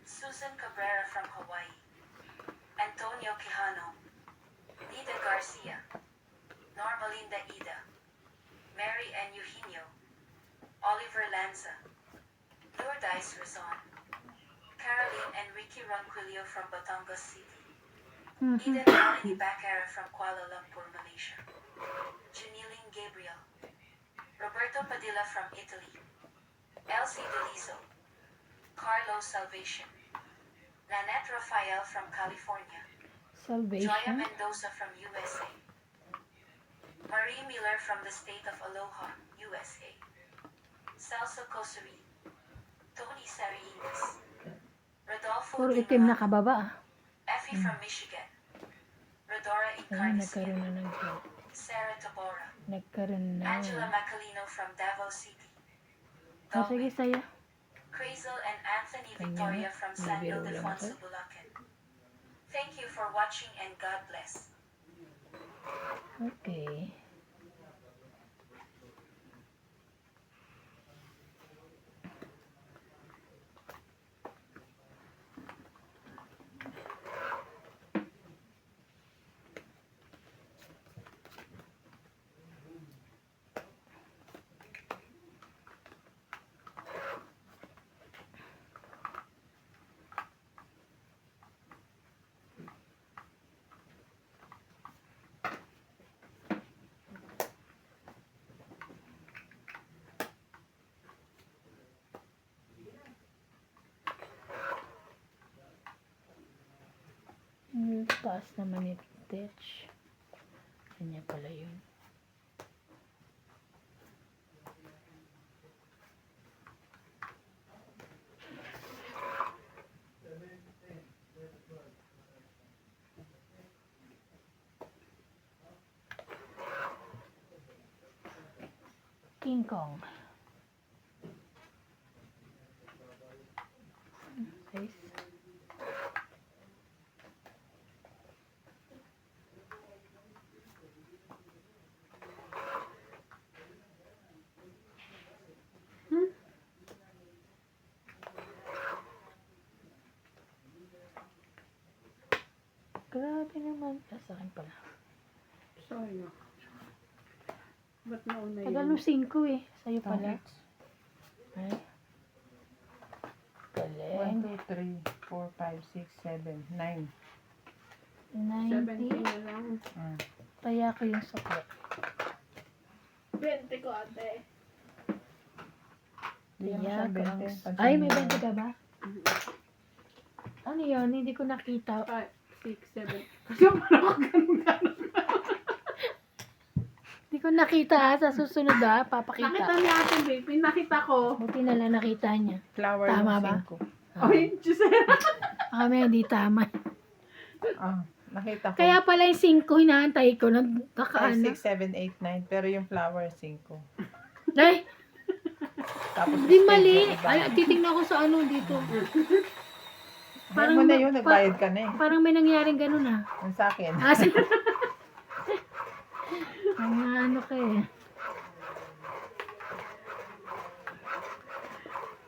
Susan Cabrera from Hawaii. Antonio Quijano. Nida Garcia. Normalinda Ida. Mary and Eugenio. Oliver Lanza. Lourdes Rizon. Caroline and Ricky Ronquillo from Batangas City. Eden Melanie Bacara from Kuala Lumpur, Malaysia. Janiline Gabriel. Roberto Padilla from Italy. Elsie Delizo. Carlos Salvation. Nanette Rafael from California. Joya Salvation. Mendoza from USA. Marie Miller from the state of Aloha, USA. Celso Cosuri. Tony Sarinas. Rodolfo Puro itim na Gingrano. kababa. Effie from Michigan. Rodora Ayun, nagkaroon Encarnacion. na ng job. Sarah Tabora. Nagkaroon na. Angela Macalino from Davao City. O sige, Dolby. sa'yo. Crazel and Anthony Kanya, Victoria from San nabiro lang Ildefonso, ako. Bulacan. Thank you for watching and God bless. Okay. Yung taas naman ni Tetch. Kanya pala yun. King Kong. Size. Grabe naman. Sa akin pala. Sorry. Ba't nauna yun? Tagal nung 5 eh. Sa'yo pala. Ay. Galing. 1, 2, 3, 4, 5, 6, 7, 9. 17 90. na lang. Taya ko yung sukli. 20 ko ate. Hindi Taya naman ko siya ang... 20. Ay, may 20 ka ba? Ano yun? Hindi ko nakita. 5, 6, 7. Kasi parang ganun. Hindi ko nakita ha. Sa susunod ha. Papakita. Nakita niya ate babe. Pinakita ko. Buti na lang nakita niya. Flower Tama yung ba? 5. Oy, Giselle. Kami hindi tama. Nakita ko. Kaya pala yung 5 hinaantay ko. 5, Nagkakaano. 6, 7, 8, 9. Pero yung flower 5. Ay, Tapos hindi mali. iba. Ay, titingnan ko sa ano dito. Parang mo na yun, nagbayad ka na eh. Parang may nangyaring ganun ha. Ang sa akin. Ano ka eh.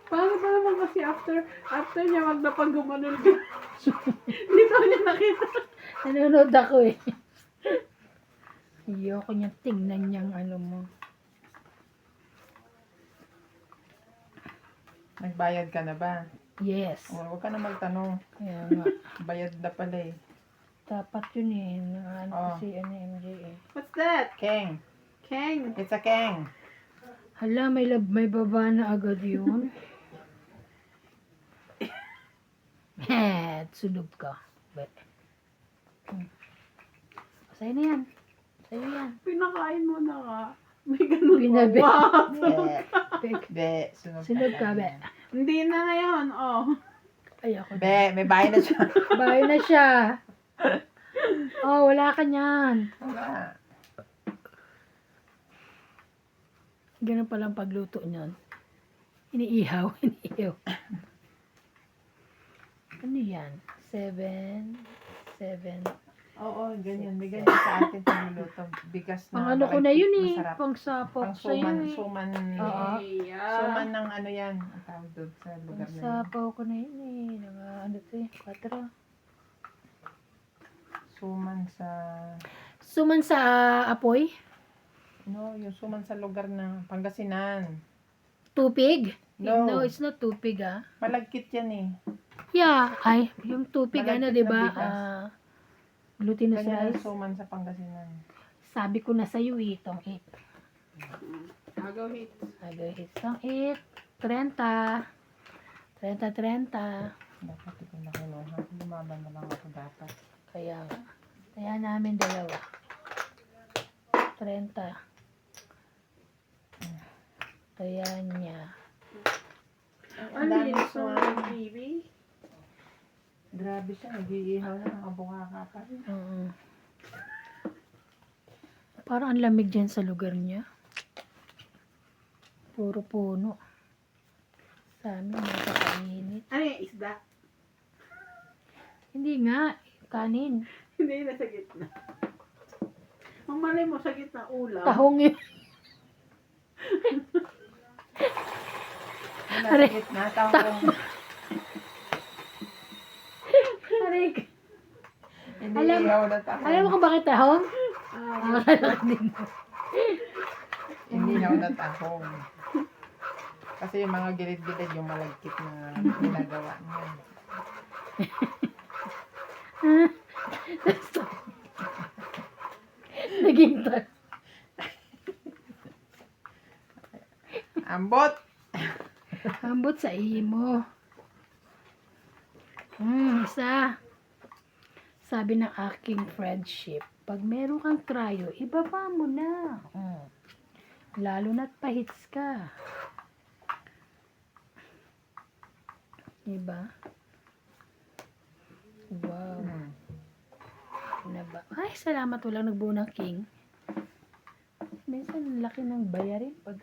Paano ba naman kasi after niya wag na pag gumanol ka. Dito niya nakita. Nanonood ako eh. Ayoko niya tingnan niyang ano mo. Nagbayad ka na ba? Yes. O, huwag ka na magtanong. Kaya nga. Bayad na pala eh. Dapat yun eh. Ano Oh. kasi ano MJ eh. What's that? Keng. Kang. It's a keng. Hala, may baba na agad yun. Sunog ka. Bet. Sa'yo na yan. Sa'yo yan. Pinakain mo na nga. May ganun Binabi. Wow. Be. Bek. Be. Sunog ka, be. Hindi na ngayon. Oh. Ay, ako. Be. May bahay na siya. Bahay na siya. Oh, wala ka niyan. Wala. Ganun palang pagluto niyan. Iniihaw. Iniihaw. Ano yan? 7. Oo, ganyan. May ganyan sa atin sa niluto. Bigas na. Pang ano ko na yun eh. Masarap. Pang sapok Pang sa'yo suman. eh. Suman. Oo. Yeah. Suman ng ano yan. Ang tawag doon sa Pang lugar na yun. sapaw ko na yun eh. Mga ano to eh. 4. Suman sa... Suman sa apoy? No, yung suman sa lugar ng Pangasinan. Tupig? No. It's not tupig ah. Malagkit yan eh. Yeah. Ay, yung tupig ano, Malagkit di na ba? bigas. Glutinous Ganyan ang rice. suman sa Pangasinan. Sabi ko na sa'yo eh, itong 8. Agaw hit. Sabi, itong 8. 30. 30. Dapat ito na kinuha. Lumaban na lang ako dapat. Kaya nga. Kaya namin dalawa. 30. Kaya niya. Ano dami yun? so, Baby? grabe siya. Nag-iihaw na. Nakabuka ka pa. Parang ang lamig dyan sa lugar niya. Puro puno. Sa amin, napakainit. Ano yung isda? Hindi nga. Kanin. Hindi na sa gitna. Ang malay mo sa gitna ulam. Tahong yun. Nasa gitna. Tahong. Aray. Hindi Alam- ihaw na tahong. Alam mo kung bakit tahong? Ah, Akala ko din. Hindi ihaw na tahong. Kasi yung mga gilid-gilid yung malagkit na ginagawa niya. Naging ta- Ambot! ambot sa imo. Isa. Sabi ng aking friendship, pag meron kang cryo, ibaba mo na. Lalo na't pahits ka. Diba? Wow. Ano ba? Ay, salamat walang nagbuo ng king. Minsan, ang laki ng bayarin pag...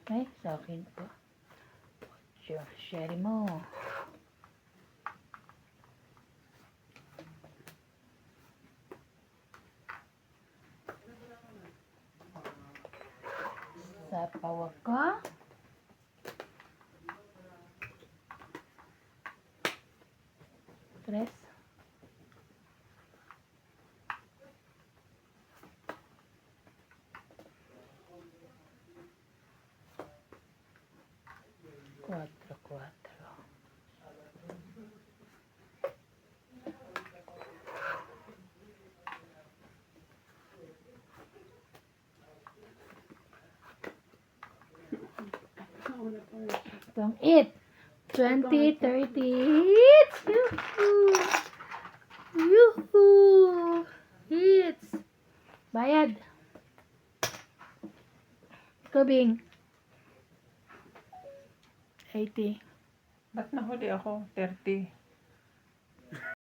Ay, sa akin po. Sure, share mo. Sapaw ako. Tres. Cuatro. nauna pa rin siya. Itong 8. 20, 30. Hits! Yuhuu! Yuhuu! Hits! Bayad. Ikaw, Bing. 80. Ba't nahuli ako? 30.